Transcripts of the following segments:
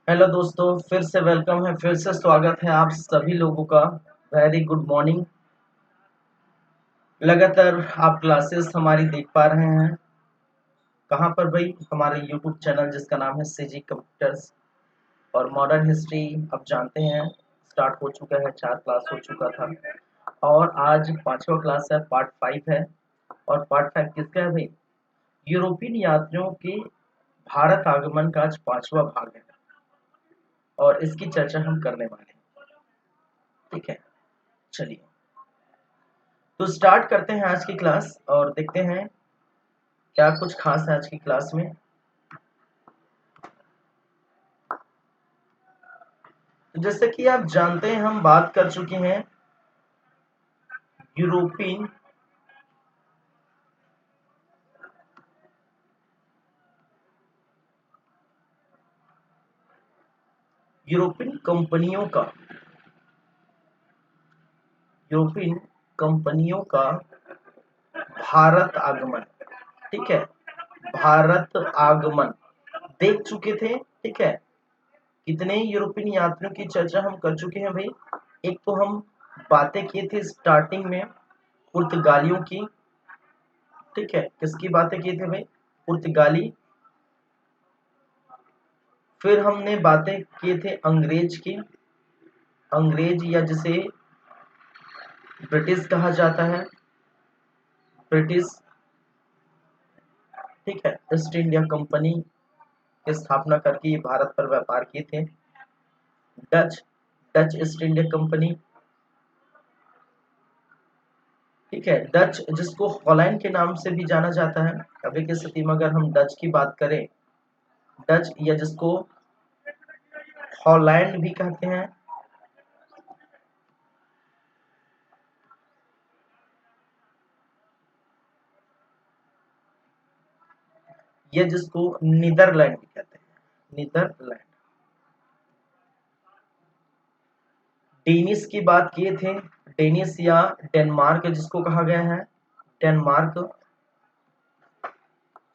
Hello दोस्तों, फिर से वेलकम है। फिर से स्वागत है आप सभी लोगों का। Very good morning. लगातार आप क्लासेस हमारी देख पा रहे हैं। कहाँ पर भाई? हमारे यूट्यूब चैनल जिसका नाम है सीजी कंप्यूटर्स और मॉडर्न हिस्ट्री। अब जानते हैं स्टार्ट हो चुका है, 4 क्लास हो चुका था और आज 5वां क्लास है, पार्ट 5 है। और पार्ट 5 किसका है भाई? यूरोपियन यात्रियों के भारत आगमन का आज 5वां भाग है और इसकी चर्चा हम करने वाले हैं। ठीक है, चलिए तो स्टार्ट करते हैं आज की क्लास और देखते हैं क्या कुछ खास है आज की क्लास में। तो जैसे कि आप जानते हैं हम बात कर चुके हैं यूरोपियन यूरोपियन कंपनियों का यूरोपियन कंपनियों का भारत आगमन। ठीक है, भारत आगमन देख चुके थे। ठीक है, कितने यूरोपियन यात्रियों की चर्चा हम कर चुके हैं भाई। एक तो हम बातें किए थे स्टार्टिंग में पुर्तगालियों की। ठीक है, किसकी बातें किए थे भाई? पुर्तगाली। फिर हमने बातें किए थे अंग्रेज की। अंग्रेज या जिसे ब्रिटिश कहा जाता है, ब्रिटिश। ठीक है, ईस्ट इंडिया कंपनी की स्थापना करके ये भारत पर व्यापार किए थे। Dutch, Dutch east India company. ठीक है, डच जिसको हॉलैंड के नाम से भी जाना जाता है। अभी की स्थिति में अगर हम डच की बात करें, डच या जिसको हॉलैंड भी कहते हैं, या जिसको नीदरलैंड भी कहते हैं, नीदरलैंड। डेनिस की बात किए थे, डेनिस या डेनमार्क जिसको कहा गया है, डेनमार्क।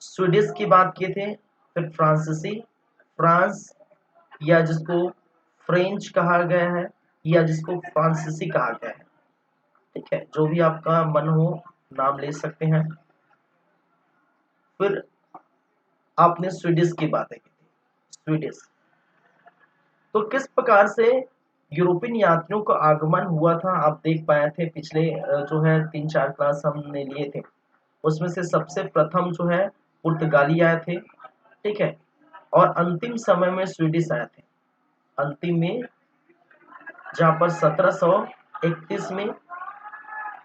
स्वीडिश की बात किए थे, फिर फ्रांसीसी, फ्रांस या जिसको फ्रेंच कहा गया है या जिसको फ्रांसीसी कहा गया है। ठीक है, जो भी आपका मन हो नाम ले सकते हैं। फिर आपने स्वीडिश की बातें की थी, स्वीडिश। तो किस प्रकार से यूरोपियन यात्रियों का आगमन हुआ था आप देख पाए थे पिछले जो है 3-4 क्लास हमने लिए थे। उसमें से सबसे प्रथम जो है पुर्तगाली आए थे। ठीक है, और अंतिम समय में स्वीडिश आए थे। अंतिम में जहां पर 1731 में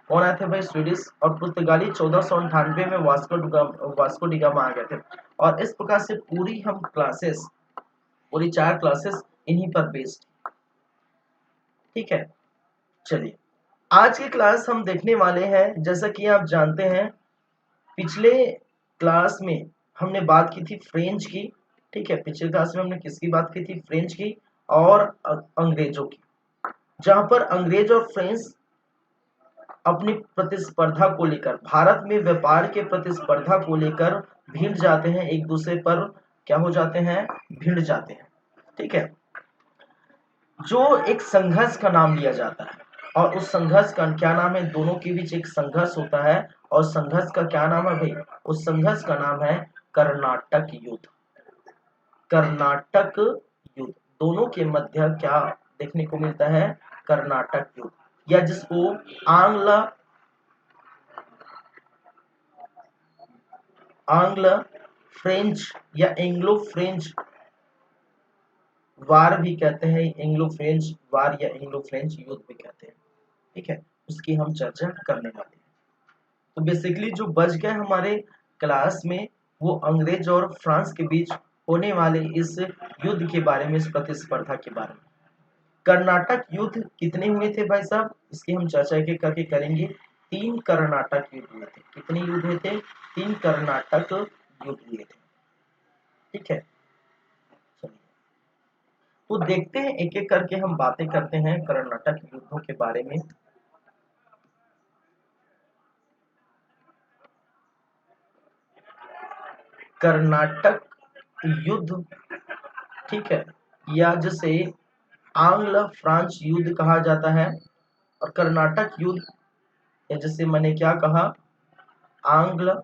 कौन आए थे भाई? स्वीडिश। और पुर्तगाली 1498 में वास्को डिगामा आ गए थे। और इस प्रकार से पूरी हम क्लासेस, पूरी 4 क्लासेस इन्हीं पर बेस्ड। ठीक है, चलिए आज की क्लास हम देखने वाले हैं। जैसा कि आप जानते हैं पिछले क्लास में हमने बात की थी फ्रेंच की। ठीक है, पिछले क्लास में हमने किसकी बात की थी? फ्रेंच की और अंग्रेजों की। जहां पर अंग्रेज और फ्रेंच अपनी प्रतिस्पर्धा को लेकर, भारत में व्यापार के प्रतिस्पर्धा को लेकर भिड़ जाते हैं, एक दूसरे पर क्या हो जाते हैं? भिड़ जाते हैं। ठीक है, जो एक संघर्ष का नाम लिया जाता है। और उस संघर्ष का क्या नाम है? दोनों के बीच एक संघर्ष होता है और संघर्ष का क्या नाम है भाई? उस संघर्ष का नाम है कर्नाटक युद्ध। कर्नाटक युद्ध। दोनों के मध्य क्या देखने को मिलता है? कर्नाटक युद्ध, या जिसको आंग्ल आंग्ल फ्रेंच या एंग्लो फ्रेंच वार भी कहते हैं। एंग्लो फ्रेंच वार या एंग्लो फ्रेंच युद्ध भी कहते हैं। ठीक है, उसकी हम चर्चा करने वाले हैं। तो बेसिकली जो बच गए हमारे क्लास में वो अंग्रेज और फ्रांस के बीच होने वाले इस युद्ध के बारे में, इस प्रतिस्पर्धा के बारे में। कर्नाटक युद्ध कितने हुए थे भाई साहब? इसकी हम चर्चा एक एक करके करेंगे। 3 कर्नाटक युद्ध हुए थे। कितने युद्ध हुए थे? 3 कर्नाटक युद्ध हुए थे। ठीक है, चलिए तो देखते हैं एक एक करके हम बातें करते हैं कर्नाटक युद्धों के बारे में। कर्नाटक युद्ध। ठीक है, या जिसे आंग्ल फ्रांस युद्ध कहा जाता है, और कर्नाटक युद्ध या जिसे मैंने क्या कहा, आंग्ल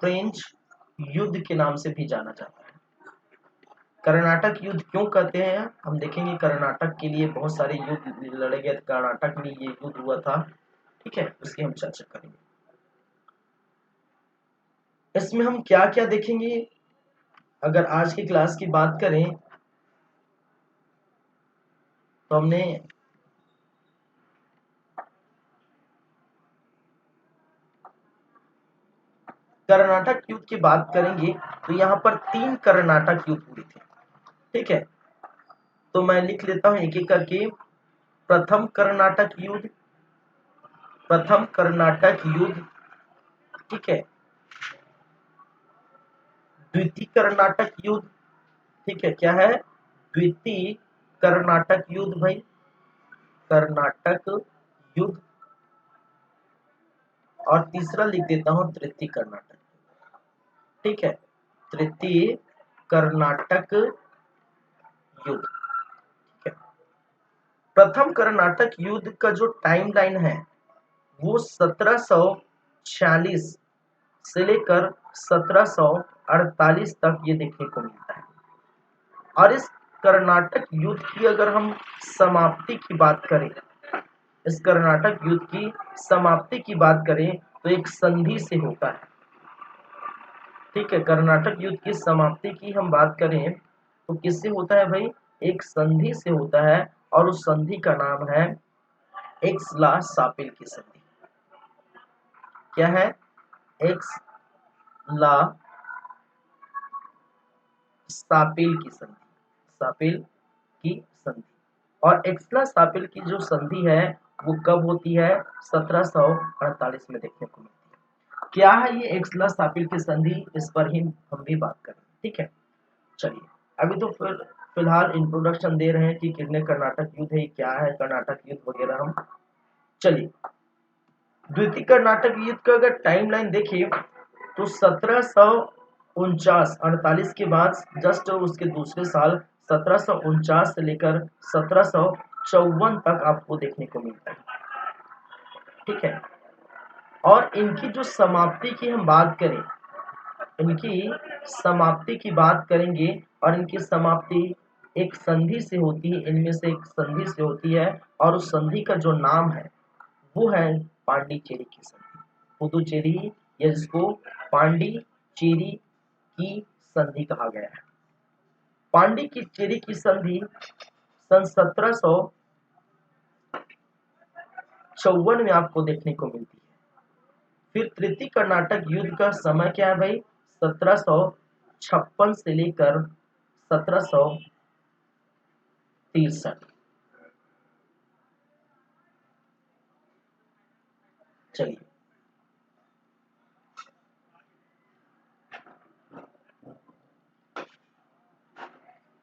फ्रेंच युद्ध के नाम से भी जाना जाता है। कर्नाटक युद्ध क्यों कहते हैं हम देखेंगे। कर्नाटक के लिए बहुत सारे युद्ध लड़े गए, कर्नाटक में ये युद्ध हुआ था, ठीक है, उसकी हम चर्चा करेंगे। इसमें हम क्या क्या देखेंगे, अगर आज की क्लास की बात करें तो हमने कर्नाटक युद्ध की बात करेंगे तो यहाँ पर 3 कर्नाटक युद्ध हुए थे, ठीक है। तो मैं लिख लेता हूं एक एक करके। प्रथम कर्नाटक युद्ध, प्रथम कर्नाटक युद्ध, ठीक है। द्वितीय कर्नाटक युद्ध, ठीक है, क्या है, द्वितीय कर्नाटक युद्ध भाई, कर्नाटक युद्ध। और तीसरा लिख देता हूं तृतीय कर्नाटक, ठीक है, तृतीय कर्नाटक युद्ध, ठीक है। प्रथम कर्नाटक युद्ध का जो टाइमलाइन है वो 1746 से लेकर 1748 तक ये देखने को मिलता है। और इस कर्नाटक युद्ध की अगर हम समाप्ति की बात करें, इस कर्नाटक युद्ध की समाप्ति की बात करें तो एक संधि से होता है, ठीक है। कर्नाटक युद्ध की समाप्ति की हम बात करें तो किससे होता है भाई, एक संधि से होता है, और उस संधि का नाम है एक्सला सापिल की संधि। क्या है, एक्सला सापिल की संधि, सापिल की संधि। और एक्सला सापिल की जो संधि है वो कब होती है, 1748 में देखने को मिलती है। क्या है ये एक्सला सापिल की संधि, इस पर ही हम भी बात करें, ठीक है। चलिए, अभी तो फिलहाल इंट्रोडक्शन दे रहे हैं कि कितने कर्नाटक युद्ध है, क्या है कर्नाटक युद्ध वगैरह हम। चलिए, द्वितीय कर्नाटक युद्ध का अगर टाइमलाइन देखिए तो 1749 के बाद जस्ट उसके दूसरे साल 1749 से लेकर 1754 तक आपको देखने को मिलता है, ठीक है। और इनकी जो समाप्ति की हम बात करें, इनकी समाप्ति की बात करेंगे, और इनकी समाप्ति एक संधि से होती है, इनमें से एक संधि से होती है, और उस संधि का जो नाम है वो है पांडिचेरी की संधि, पुदुचेरी, या जिसको पांडिचेरी की संधि कहा गया है। पांडिचेरी की संधि सन 1754 में आपको देखने को मिलती है। फिर तृतीय कर्नाटक युद्ध का समय क्या है भाई, 1756 से लेकर 1763। चलिए,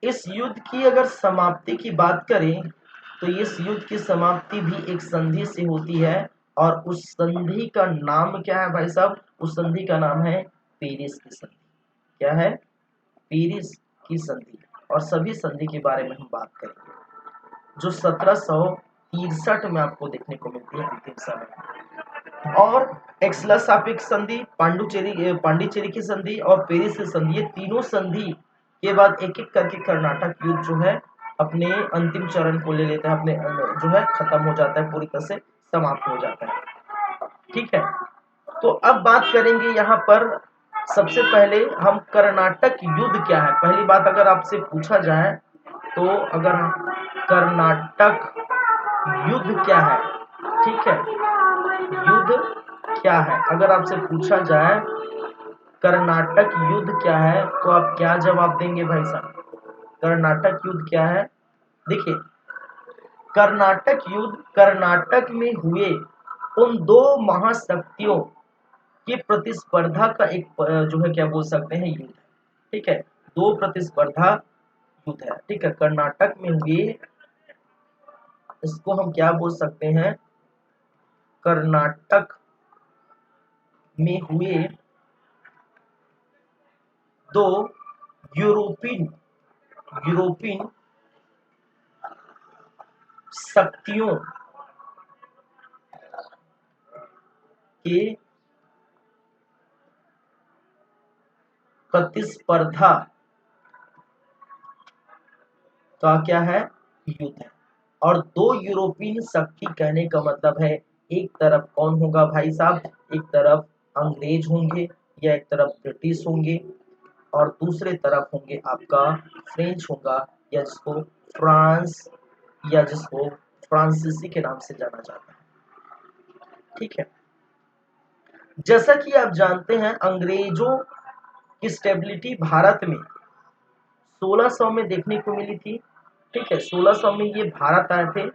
इस युद्ध की अगर समाप्ति की बात करें तो इस युद्ध की समाप्ति भी एक संधि से होती है, और उस संधि का नाम क्या है भाई साहब, उस संधि का नाम है पेरिस की संधि। क्या है, पेरिस की संधि। और सभी संधि के बारे में हम बात करेंगे जो 1763 में आपको देखने को मिलती है अंतिम समय। और एक्सला सापिक संधि, पांडिचेरी की संधि और पेरिस की संधि, ये तीनों संधि के बाद एक एक करके कर्नाटक युद्ध जो है अपने अंतिम चरण को ले लेता है, अपने जो है खत्म हो जाता है, पूरी तरह से समाप्त हो जाता है, ठीक है। तो अब बात करेंगे यहाँ पर सबसे पहले हम कर्नाटक युद्ध क्या है। पहली बात अगर आपसे पूछा जाए तो अगर कर्नाटक युद्ध क्या है, ठीक है, युद्ध क्या है, अगर आपसे पूछा जाए कर्नाटक युद्ध क्या है तो आप क्या जवाब देंगे भाई साहब, कर्नाटक युद्ध क्या है। देखिए, कर्नाटक युद्ध कर्नाटक में हुए उन दो महाशक्तियों की प्रतिस्पर्धा का एक जो है क्या बोल सकते हैं युद्ध, ठीक है, दो प्रतिस्पर्धा युद्ध है, ठीक है। कर्नाटक में हुए, इसको हम क्या बोल सकते हैं, कर्नाटक में हुए दो यूरोपियन यूरोपियन शक्तियों के प्रतिस्पर्धा का क्या है, युद्ध है। और दो यूरोपियन शक्ति कहने का मतलब है, एक तरफ कौन होगा भाई साहब, एक तरफ अंग्रेज होंगे या एक तरफ ब्रिटिश होंगे और दूसरे तरफ होंगे आपका फ्रेंच होगा या जिसको फ्रांस या जिसको फ्रांसीसी के नाम से जाना जाता है। ठीक है, जैसा कि आप जानते हैं अंग्रेजों की स्टेबिलिटी भारत में 1600 में देखने को मिली थी। ठीक है, 1600 में ये भारत आए थे।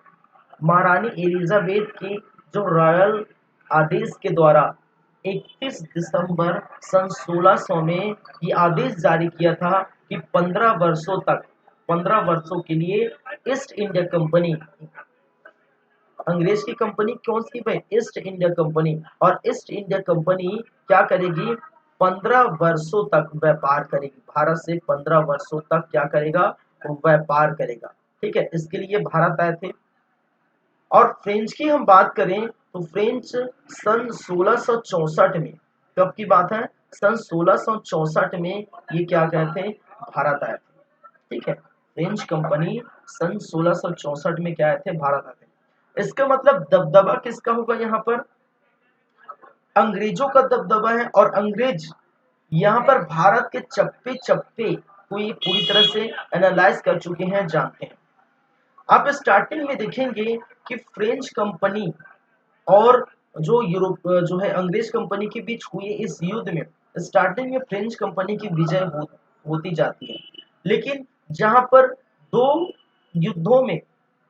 महारानी एलिजाबेथ की जो रॉयल आदेश के द्वारा 31 दिसंबर सन 1600 में ये आदेश जारी किया था कि 15 वर्षों के लिए ईस्ट इंडिया कंपनी, अंग्रेज की कंपनी कौन सी भाई, ईस्ट इंडिया कंपनी, और ईस्ट इंडिया कंपनी क्या करेगी, 15 वर्षों तक व्यापार करेगी भारत से, 15 वर्षों तक क्या करेगा, व्यापार करेगा। ठीक है, इसके लिए भारत आए थे। और फ्रेंच की हम बात करें तो फ्रेंच सन 1664 में, कब की बात है, सन 1664 में ये क्या कहते हैं, भारत आए थे। ठीक है, फ्रेंच कंपनी सन 1664 में क्या आए थे, भारत आए थे। इसका मतलब दबदबा किसका होगा यहाँ पर, अंग्रेजों का दबदबा है। और अंग्रेज यहाँ पर भारत के चप्पे चप्पे को ये पूरी तरह से एनालाइज कर चुके हैं, जानते हैं। आप स्टार्टिंग में देखेंगे कि फ्रेंच कंपनी और जो यूरोप जो है अंग्रेज कंपनी के बीच हुए इस युद्ध में स्टार्टिंग में फ्रेंच कंपनी की विजय होती जाती है, लेकिन जहां पर दो युद्धों में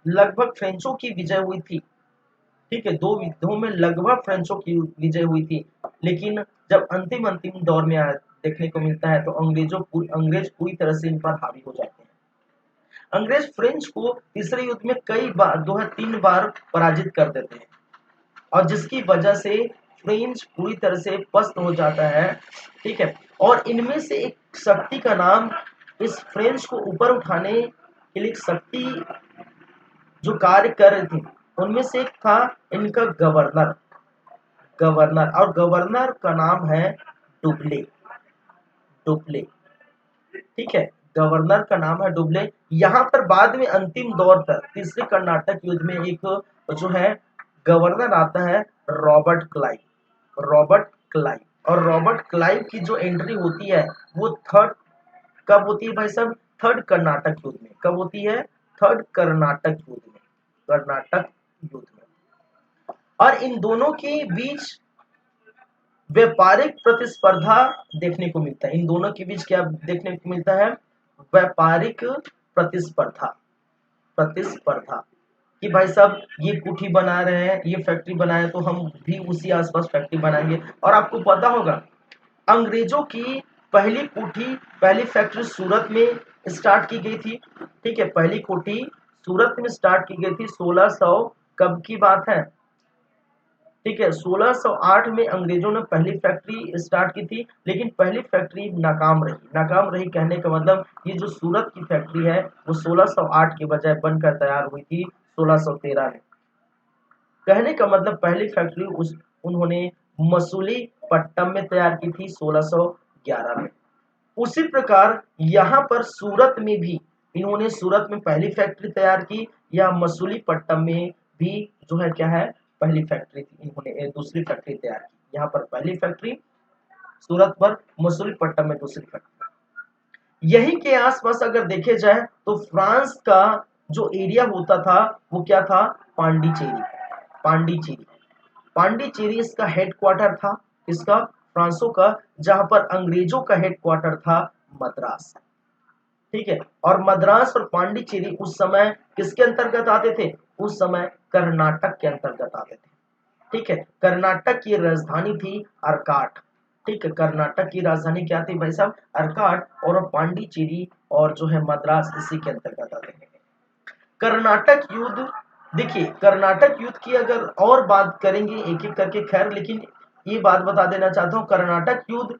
लगभग फ्रेंचों की विजय हुई थी। ठीक है, दो युद्धों में लगभग फ्रेंचों की विजय हुई थी, लेकिन जब अंतिम अंतिम दौर में आया देखने को मिलता है तो अंग्रेज पूरी तरह से इन पर हावी हो जाते हैं। अंग्रेज फ्रेंच को तीसरे युद्ध में कई बार 2 या 3 बार पराजित कर देते हैं और जिसकी वजह से फ्रेंच पूरी तरह से पस्त हो जाता है। ठीक है, और इनमें से एक शक्ति का नाम, इस फ्रेंच को ऊपर उठाने के लिए शक्ति जो कार्य कर रही थी उनमें से एक था इनका गवर्नर, और गवर्नर का नाम है डुप्ले। ठीक है, गवर्नर का नाम है डुप्ले। यहाँ पर बाद में अंतिम दौर पर तीसरे कर्नाटक युद्ध में एक जो है गवर्नर आता है रॉबर्ट क्लाइव। और रॉबर्ट क्लाइव की जो एंट्री होती है वो थर्ड, कब होती है भाई साहब, थर्ड कर्नाटक युद्ध में। कब होती है, थर्ड कर्नाटक युद्ध में। और इन दोनों के बीच व्यापारिक प्रतिस्पर्धा देखने को मिलता है। इन दोनों के बीच क्या देखने को मिलता है, व्यापारिक प्रतिस्पर्धा कि भाई साहब ये कुठी बना रहे हैं, ये फैक्ट्री बनाए तो हम भी उसी आसपास फैक्ट्री बनाएंगे। और आपको पता होगा अंग्रेजों की पहली फैक्ट्री सूरत में स्टार्ट की गई थी। ठीक है, पहली कोठी सूरत में स्टार्ट की गई थी 1600, कब की बात है, ठीक है, 1608 में अंग्रेजों ने पहली फैक्ट्री स्टार्ट की थी, लेकिन पहली फैक्ट्री नाकाम रही कहने का मतलब ये जो सूरत की फैक्ट्री है वो 1608 के बजाय बनकर तैयार हुई थी 1613 में। कहने का मतलब पहली फैक्ट्री उन्होंने मसूलीपट्टनम में तैयार की थी 1611 में। उसी प्रकार यहाँ पर सूरत में भी इन्होंने सूरत में पहली फैक्ट्री तैयार की, या मसूलीपट्टनम में भी जो है क्या है, पहली फैक्ट्री थी, इन्होंने दूसरी फैक्ट्री तैयार की। यहाँ पर पहली फैक्ट्री सूरत पर, मसूलीपट्टनम में दूसरी फैक्ट्री। यही के आसपास अगर देखे जाए तो फ्रांस का जो एरिया होता था वो क्या था, पांडिचेरी इसका हेडक्वार्टर था, इसका फ्रांसों का, जहां पर अंग्रेजों का हेडक्वार्टर था मद्रास। ठीक है, और मद्रास और पांडिचेरी उस समय किसके अंतर्गत आते थे, उस समय कर्नाटक के अंतर्गत आते थे। ठीक है, कर्नाटक की राजधानी थी अर्काट। ठीक है, कर्नाटक की राजधानी क्या थी भाई साहब, अर्काट, और पांडिचेरी और जो है मद्रास इसी के अंतर्गत आते हैं। कर्नाटक युद्ध, देखिए कर्नाटक युद्ध की अगर और बात करेंगे एक एक करके, खैर लेकिन ये बात बता देना चाहता हूं कर्नाटक युद्ध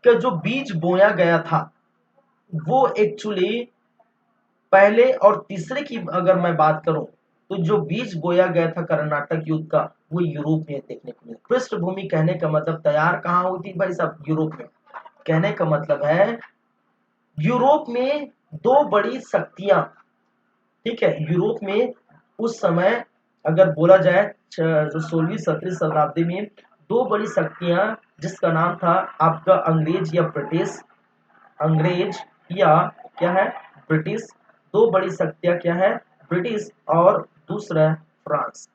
का जो बीज बोया गया था वो एक्चुअली पहले और तीसरे की अगर मैं बात करूं तो जो बीज बोया गया था कर्नाटक युद्ध का वो यूरोप में देखने को मिला। पृष्ठभूमि कहने का मतलब तैयार कहाँ हुई थी भाई साहब? यूरोप में। कहने का मतलब है यूरोप में दो बड़ी शक्तियां, ठीक है, यूरोप में उस समय अगर बोला जाए जो 16वीं 17वीं शताब्दी में दो बड़ी शक्तियां जिसका नाम था आपका अंग्रेज या ब्रिटिश, अंग्रेज या क्या है ब्रिटिश, दो बड़ी शक्तियां क्या है ब्रिटिश और दूसरा फ्रांस।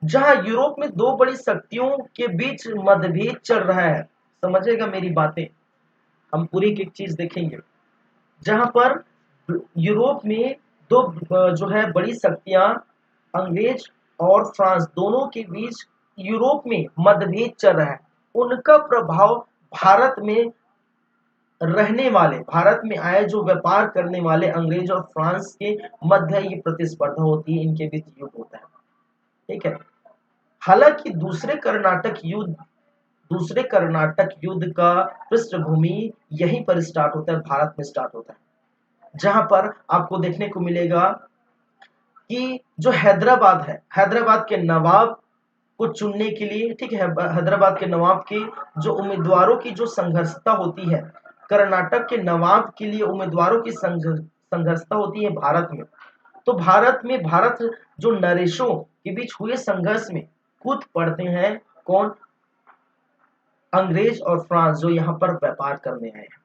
जहां यूरोप में दो बड़ी शक्तियों के बीच मतभेद चल रहा है, समझेगा मेरी बातें, हम पूरी एक एक चीज देखेंगे। जहां पर यूरोप में दो जो है बड़ी शक्तियां अंग्रेज और फ्रांस दोनों के बीच यूरोप में मतभेद चल रहा है, उनका प्रभाव भारत में रहने वाले, भारत में आए जो व्यापार करने वाले अंग्रेज और फ्रांस के मध्य ये प्रतिस्पर्धा होती है, इनके बीच युद्ध होता है, ठीक है। हालांकि दूसरे कर्नाटक युद्ध का पृष्ठभूमि यहीं पर स्टार्ट होता है, भारत में स्टार्ट होता है, जहां पर आपको देखने को मिलेगा कि जो हैदराबाद है, हैदराबाद के नवाब को चुनने के लिए, ठीक है, हैदराबाद के नवाब के जो उम्मीदवारों की जो संघर्षता होती है, कर्नाटक के नवाब के लिए उम्मीदवारों की संघर्षता होती है भारत में। तो भारत जो नरेशों के बीच हुए संघर्ष में कूद पड़ते हैं, कौन? अंग्रेज और फ्रांस जो यहाँ पर व्यापार करने आए हैं,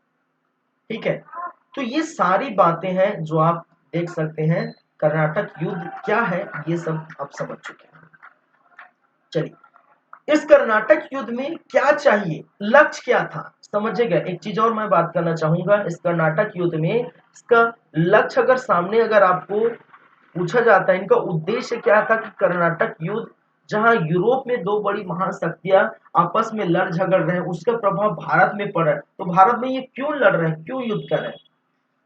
ठीक है। तो ये सारी बातें हैं जो आप देख सकते हैं। कर्नाटक युद्ध क्या है ये सब आप समझ चुके हैं। चलिए, इस कर्नाटक युद्ध में क्या चाहिए, लक्ष्य क्या था, समझिएगा। एक चीज और मैं बात करना चाहूंगा, इस कर्नाटक युद्ध में इसका लक्ष्य अगर सामने अगर आपको पूछा जाता है, इनका उद्देश्य क्या था कि कर्नाटक युद्ध जहां यूरोप में दो बड़ी महाशक्तियां आपस में लड़ झगड़ रहे हैं, उसका प्रभाव भारत में पड़ रहा है, तो भारत में ये क्यों लड़ रहे हैं, क्यों युद्ध कर रहे हैं,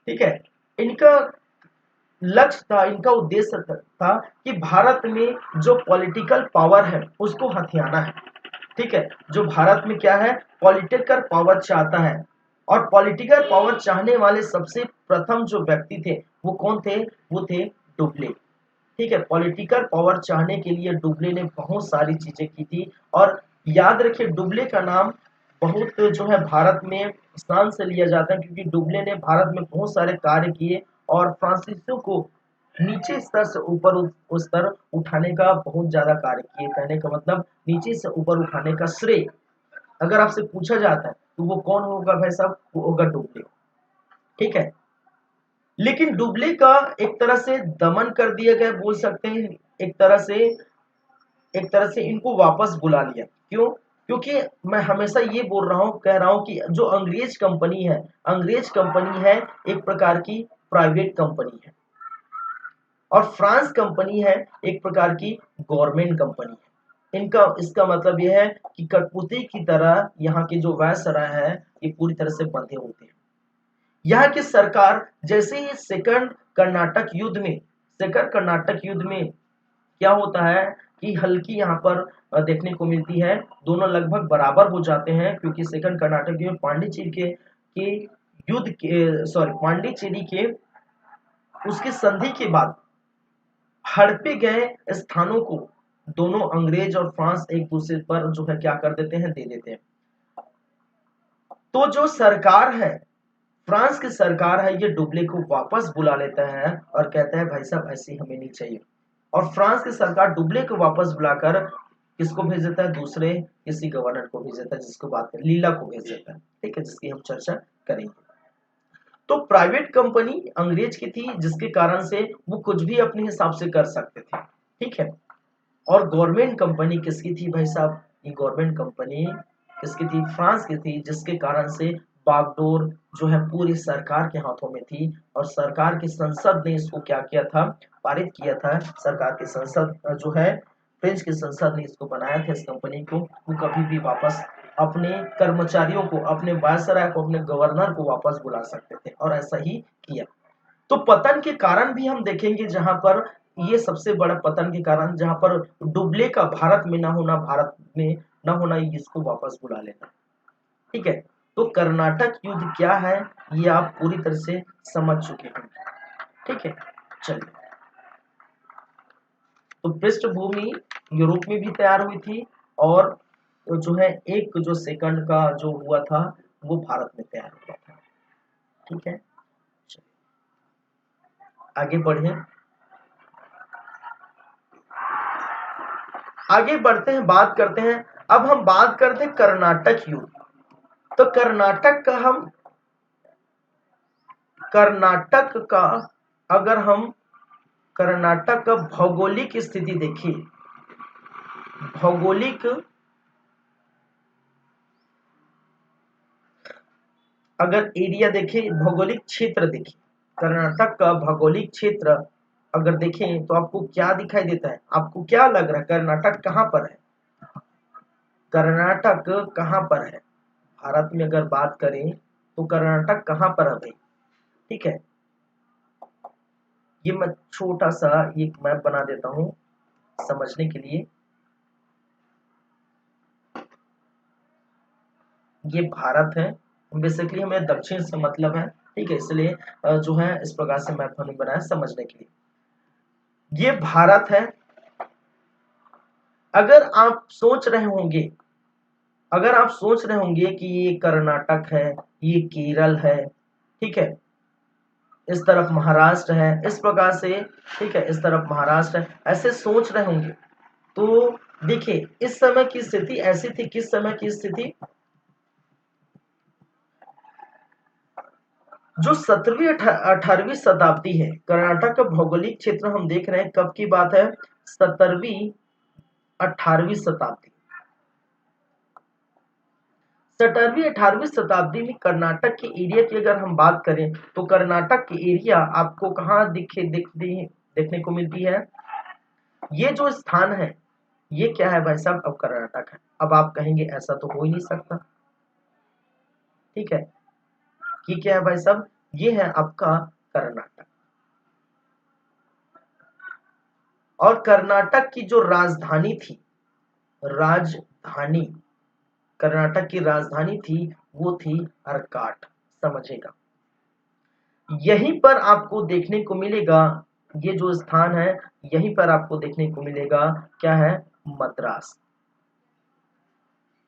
ठीक है। इनका लक्ष्य था, इनका उद्देश्य था कि भारत में जो पॉलिटिकल पावर है उसको हथियाना है, ठीक है। जो भारत में क्या है, पॉलिटिकल पावर चाहता है, और पॉलिटिकल पावर चाहने वाले सबसे प्रथम जो व्यक्ति थे वो कौन थे? वो थे डुप्ले, ठीक है। पॉलिटिकल पावर चाहने के लिए डुप्ले ने बहुत सारी चीजें की थी, और याद रखिए डुप्ले का नाम बहुत जो है भारत में स्थान से लिया जाता है, क्योंकि डुप्ले ने भारत में बहुत सारे कार्य किए और फ्रांसीसियों को नीचे स्तर से ऊपर उस स्तर उठाने का बहुत ज्यादा कार्य किए। कहने का मतलब नीचे से ऊपर उठाने का श्रेय अगर आपसे पूछा जाता है तो वो कौन होगा भाई साहब? वो होगा डुप्ले, ठीक है। लेकिन डुप्ले का एक तरह से दमन कर दिया गया, बोल सकते हैं एक तरह से इनको वापस बुला लिया। क्यों? क्योंकि मैं हमेशा ये बोल रहा हूँ, कह रहा हूँ कि जो अंग्रेज कंपनी है एक प्रकार की प्राइवेट कंपनी है, और फ्रांस कंपनी है एक प्रकार की गवर्नमेंट कंपनी है। इनका इसका मतलब यह है कि कठपुतली की तरह यहाँ के जो वायसराय है ये पूरी तरह से बंधे होते हैं। यहाँ की सरकार जैसे ही सेकंड कर्नाटक युद्ध में क्या होता है कि हल्की यहाँ पर देखने को मिलती है, दोनों लगभग बराबर हो जाते हैं, क्योंकि सेकंड कर्नाटक युद्ध में पांडिचेरी के उसकी संधि के बाद हड़पे गए स्थानों को दोनों अंग्रेज और फ्रांस एक दूसरे पर जो है क्या कर देते हैं, दे देते हैं। तो जो सरकार है, फ्रांस की सरकार है, ये डुप्ले को वापस बुला लेता है और कहता है भाई साहब ऐसी हमें नहीं चाहिए, और फ्रांस की सरकार डुप्ले को वापस बुलाकर किसको भेज देता है? दूसरे किसी गवर्नर को भेज देता है, जिसको बात करें लीला को भेज देता है, ठीक है, जिसकी हम चर्चा करेंगे। तो प्राइवेट कंपनी अंग्रेज की थी, जिसके कारण से वो कुछ भी अपने हिसाब से कर सकते थे, ठीक है। और गवर्नमेंट कंपनी किसकी थी भाई साहब? ये गवर्नमेंट कंपनी किसकी थी? फ्रांस की थी, जिसके कारण से बागडोर जो है पूरी सरकार के हाथों में थी, और सरकार की संसद ने इसको क्या किया था? पारित किया था। सरकार की संसद जो है फ्रेंच की संसद ने इसको बनाया था, इस कंपनी को वो कभी भी वापस अपने कर्मचारियों को, अपने वायसराय को, अपने गवर्नर को वापस बुला सकते थे, और ऐसा ही किया। तो पतन के कारण भी हम देखेंगे, जहां पर ये सबसे बड़ा पतन के कारण जहां पर डुप्ले का भारत में ना होना, इसको वापस बुला लेना, ठीक है। तो कर्नाटक युद्ध क्या है ये आप पूरी तरह से समझ चुके हैं। ठीक है, चलिए। तो पृष्ठभूमि यूरोप में भी तैयार हुई थी और जो है एक जो सेकंड का जो हुआ था वो भारत में तैयार हुआ था। ठीक है, आगे बढ़े। आगे बढ़ते हैं, बात करते हैं। अब हम बात करते हैं कर्नाटक युद्ध। तो कर्नाटक का अगर हम कर्नाटक का भौगोलिक स्थिति देखिए, भौगोलिक अगर एरिया देखें, भौगोलिक क्षेत्र देखिए, कर्नाटक का भौगोलिक क्षेत्र अगर देखें तो आपको क्या दिखाई देता है, आपको क्या लग रहा है कर्नाटक कहाँ पर है? कर्नाटक कहाँ पर है भारत में अगर बात करें तो कर्नाटक कहाँ पर है भाई? ठीक है, ये मैं छोटा सा एक मैप बना देता हूँ समझने के लिए। ये भारत है, बेसिकली हमें दक्षिण से मतलब है। ठीक है, इसलिए जो है इस प्रकार से मैप हमने बनाया समझने के लिए। ये भारत है। अगर आप सोच रहे होंगे, अगर आप सोच रहे होंगे कि ये कर्नाटक है, ये केरल है, ठीक है, इस तरफ महाराष्ट्र है, इस प्रकार से, ठीक है, इस तरफ महाराष्ट्र है, ऐसे सोच रहे होंगे तो देखिए इस समय की स्थिति ऐसी थी। किस समय की स्थिति? जो 17वीं 18वीं शताब्दी है, कर्नाटक का भौगोलिक क्षेत्र हम देख रहे हैं, कब की बात है? 17वीं 18वीं शताब्दी। 17वीं 18वीं शताब्दी में कर्नाटक के एरिया की अगर हम बात करें तो कर्नाटक की एरिया आपको कहाँ देखने को मिलती है? ये जो स्थान है ये क्या है भाई साहब? अब कर्नाटक है। अब आप कहेंगे ऐसा तो हो ही नहीं सकता। ठीक है, ये क्या है भाई साहब? ये है आपका कर्नाटक। और कर्नाटक की जो राजधानी थी, राजधानी कर्नाटक की राजधानी थी वो थी अर्काट। समझेगा, यहीं पर आपको देखने को मिलेगा, ये जो स्थान है यहीं पर आपको देखने को मिलेगा क्या है? मद्रास।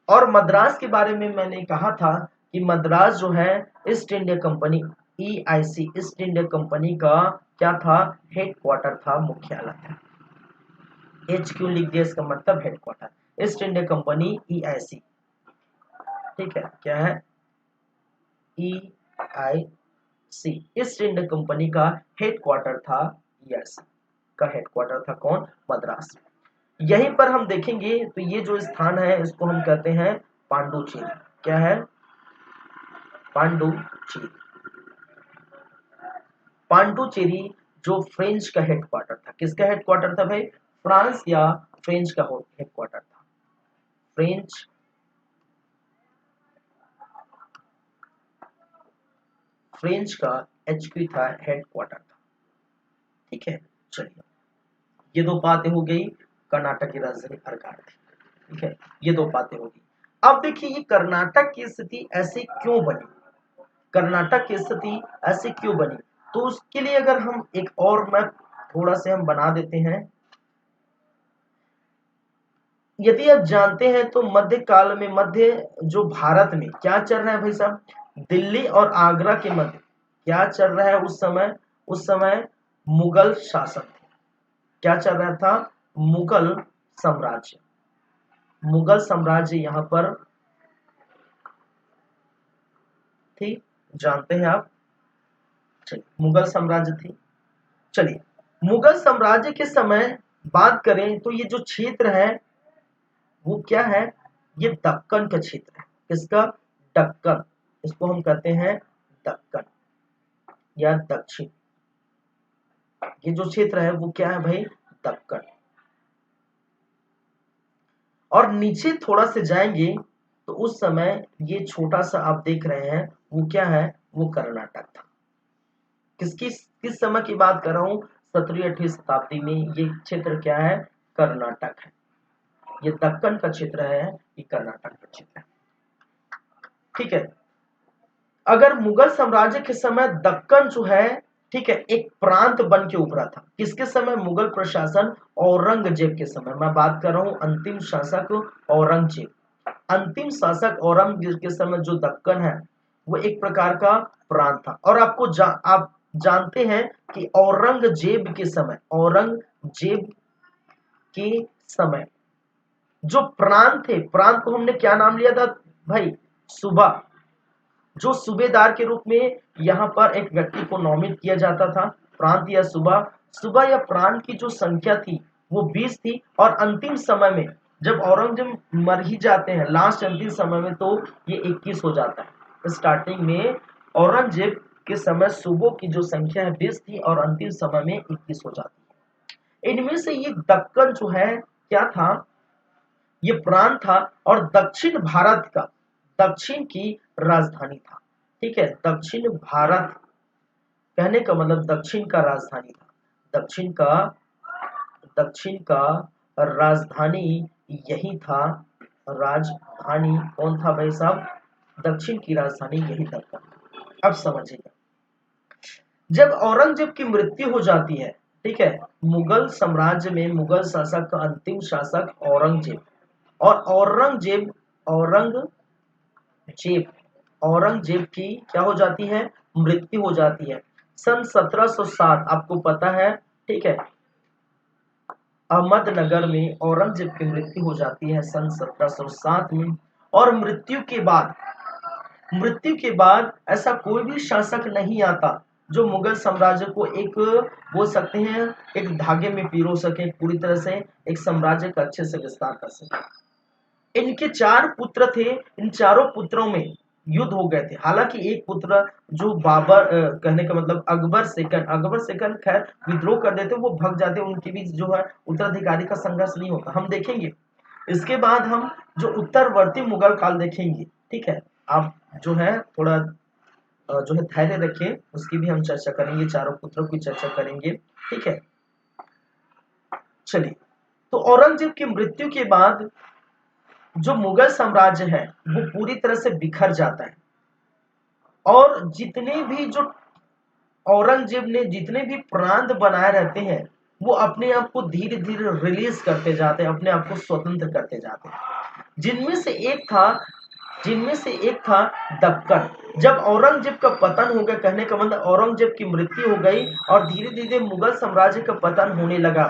और मद्रास के बारे में मैंने कहा था कि मद्रास जो है east India company, EIC, east India company का क्या था? हेडक्वार्टर था, मुख्यालय था। एच क्यू लिख दिया, इसका मतलब headquarter. East India company EIC, ठीक है, क्या है? ईआईसी, ईस्ट इंडिया कंपनी का हेडक्वार्टर था। ईआईसी का हेडक्वार्टर था कौन? मद्रास। यहीं पर हम देखेंगे तो ये जो स्थान है इसको हम कहते हैं पांडुचेरी। क्या है? पांडुचेरी। पांडुचेरी जो फ्रेंच का हेडक्वार्टर था। किसका हेडक्वार्टर था भाई? फ्रांस या फ्रेंच का हेडक्वार्टर था। फ्रेंच, फ्रेंच का एचक्यू था, हेडक्वार्टर था। ठीक है, चलिए, ये दो बातें हो गई। कर्नाटक की राजधानी अर्काट थी। ठीक है, ये दो बातें होगी। अब देखिए ये कर्नाटक की स्थिति ऐसे क्यों बनी? कर्नाटक की स्थिति ऐसी क्यों बनी? तो उसके लिए अगर हम एक और मैप थोड़ा से हम बना देते हैं। यदि आप जानते हैं तो मध्य काल में, मध्य जो भारत में क्या चल रहा है भाई साहब? दिल्ली और आगरा के मध्य क्या चल रहा है उस समय? उस समय मुगल शासन थे। क्या चल रहा था? मुगल साम्राज्य। मुगल साम्राज्य यहां पर थी, जानते हैं आप। चलिए, मुगल साम्राज्य थी। चलिए, मुगल साम्राज्य के समय बात करें तो ये जो क्षेत्र है वो क्या है? ये दक्कन का क्षेत्र है। किसका? दक्कन। इसको हम कहते हैं दक्कन या दक्षिण। ये जो क्षेत्र है वो क्या है भाई? दक्कन। और नीचे थोड़ा से जाएंगे तो उस समय ये छोटा सा आप देख रहे हैं वो क्या है? वो कर्नाटक था। किस समय की बात कर रहा हूं? 17वीं 18वीं शताब्दी में ये क्षेत्र क्या है? कर्नाटक है। ये दक्कन का क्षेत्र है, ये कर्नाटक का क्षेत्र है। ठीक है, अगर मुगल साम्राज्य के समय दक्कन जो है, ठीक है, एक प्रांत बन के उभरा था। किसके समय? मुगल प्रशासन औरंगजेब के समय। मैं बात कर रहा हूं अंतिम शासक औरंगजेब। अंतिम शासक औरंगजेब के समय जो दक्कन है वो एक प्रकार का प्रांत था। और आप जानते हैं कि औरंगजेब के समय जो प्रांत थे, प्रांत को हमने क्या नाम लिया था भाई? सूबा। जो सूबेदार के रूप में यहाँ पर एक व्यक्ति को नॉमिनेट किया जाता था, प्रांत या सूबा। सूबा या प्रांत की जो संख्या थी वो 20 थी। और अंतिम समय में जब औरंगजेब मर ही जाते हैं लास्ट अंतिम समय में, तो ये 21 हो जाता है। स्टार्टिंग में औरंगजेब के समय सूबों की जो संख्या है 20 थी और अंतिम समय में 21 हो जाती है। इनमें से ये दक्कन जो है क्या था? ये प्रांत था और दक्षिण भारत का, दक्षिण की राजधानी था। ठीक है, दक्षिण भारत कहने का मतलब दक्षिण का राजधानी था। दक्षिण का राजधानी यही था। राजधानी कौन था भाई साहब? दक्षिण की राजधानी यही दक्कन। अब समझिएगा, जब औरंगजेब की मृत्यु हो जाती है, ठीक है, मुगल साम्राज्य में मुगल शासक का अंतिम शासक औरंगजेब, और औरंगजेब औरंगजेब की क्या हो जाती है? मृत्यु हो जाती है सन 1707। आपको पता है, ठीक है, अहमदनगर में औरंगजेब की मृत्यु हो जाती है सन 1707 में। और मृत्यु के बाद ऐसा कोई भी शासक नहीं आता जो मुगल साम्राज्य को एक, बोल सकते हैं, एक धागे में पिरो सके, पूरी तरह से एक साम्राज्य का अच्छे से विस्तार कर सके। इनके 4 पुत्र थे। इन चारों पुत्रों में युद्ध हो गए थे। हालांकि एक पुत्र जो कहने का मतलब अकबर सेकंड खैर विद्रोह कर देते, वो भग जाते, उनके बीच जो है उत्तराधिकारी का संघर्ष नहीं होता, हम देखेंगे। इसके बाद हम जो उत्तरवर्ती मुगल काल देखेंगे, ठीक है। आप जो है थोड़ा जो है धैर्य रखें, उसकी भी हम चर्चा करेंगे, चारों पुत्रों की चर्चा करेंगे, ठीक है। चलिए, तो औरंगजेब की मृत्यु के बाद जो मुगल साम्राज्य है वो पूरी तरह से बिखर जाता है। और जितने भी जो औरंगजेब ने जितने भी प्रांत बनाए रहते हैं, वो अपने आप को धीरे धीरे रिलीज करते जाते हैं, अपने आप को स्वतंत्र करते जाते हैं। जिनमें से एक था दक्कन। जब औरंगजेब का पतन हो गया, कहने का मतलब औरंगजेब की मृत्यु हो गई और धीरे धीरे मुगल साम्राज्य का पतन होने लगा,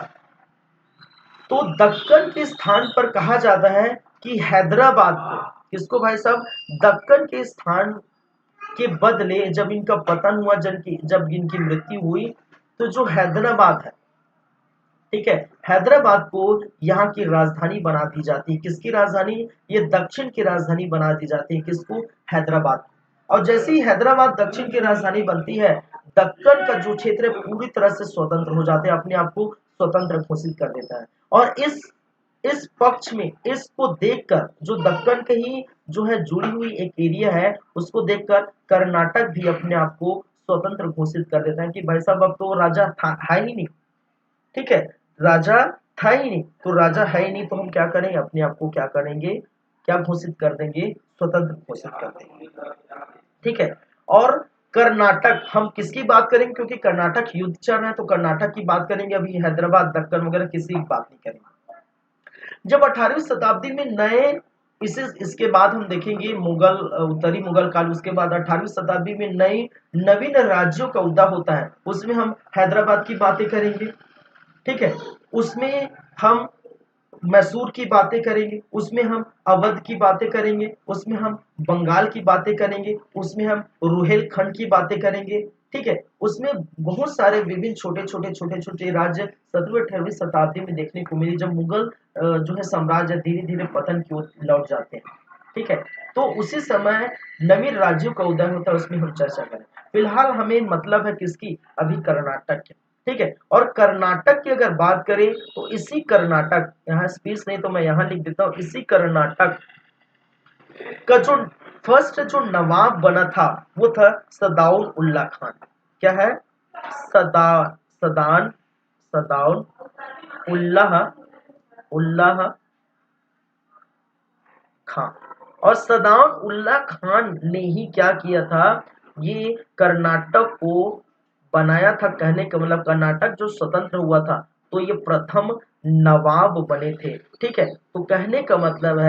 तो दक्कन के स्थान पर कहा जाता है कि हैदराबाद को, किसको भाई साहब? दक्कन के स्थान के बदले जब इनका पतन हुआ, जब इनकी मृत्यु हुई, तो जो हैदराबाद है, ठीक है, हैदराबाद को यहाँ की राजधानी बना दी जाती है। किसकी राजधानी? ये दक्षिण की राजधानी बना दी जाती है। किसको? हैदराबाद। और जैसे ही हैदराबाद दक्षिण की राजधानी बनती है, दक्कन का जो क्षेत्र है पूरी तरह से स्वतंत्र हो जाते हैं, अपने आप को स्वतंत्र घोषित कर देता है। और इस पक्ष में इसको देखकर जो दक्कन के ही जो है जुड़ी हुई एक एरिया है, उसको देखकर कर्नाटक भी अपने आप को स्वतंत्र घोषित कर देता है कि भाई साहब अब तो राजा है ही नहीं, ठीक है, राजा था ही नहीं, तो राजा है ही नहीं, तो हम क्या करेंगे? अपने आप को क्या करेंगे? क्या घोषित कर देंगे? स्वतंत्र घोषित कर देंगे, ठीक है। और कर्नाटक, हम किसकी बात करेंगे? क्योंकि कर्नाटक युद्ध चल रहा है, तो कर्नाटक की बात करेंगे। अभी हैदराबाद दक्कन वगैरह किसी की बात नहीं करेंगे। जब 18वीं शताब्दी में इसके बाद हम देखेंगे मुगल उत्तरी मुगल काल, उसके बाद 18वीं शताब्दी में नई नवीन राज्यों का उदय होता है, उसमें हम हैदराबाद की बातें करेंगे, ठीक है। उसमें हम मैसूर की बातें करेंगे, उसमें हम अवध की बातें करेंगे, उसमें हम बंगाल की बातें करेंगे, उसमें हम रुहेलखंड की बातें करेंगे, ठीक है। उसमें बहुत सारे विभिन्न छोटे छोटे राज्य 17वीं 18वीं शताब्दी में देखने को मिली, जब मुगल जो है साम्राज्य धीरे धीरे पतन की ओर लौट जाते हैं, ठीक है। तो उसी समय नवीन राज्यों का उदय होता है, उसमें हम चर्चा करें। फिलहाल हमें मतलब है किसकी? अभी कर्नाटक की, ठीक है। और कर्नाटक की अगर बात करें तो इसी कर्नाटक, यहाँ स्पेस नहीं तो मैं यहाँ लिख देता हूँ, इसी कर्नाटक का जो फर्स्ट जो नवाब बना था वो था सदाउन उल्ला खान। क्या है? सदा सदान सदाउन उल्लाह उल्लाह खां। और सदाउन उल्ला खान ने ही क्या किया था, ये कर्नाटक को बनाया था। कहने का मतलब कर्नाटक जो स्वतंत्र हुआ था तो ये प्रथम नवाब बने थे। ठीक है, तो कहने का मतलब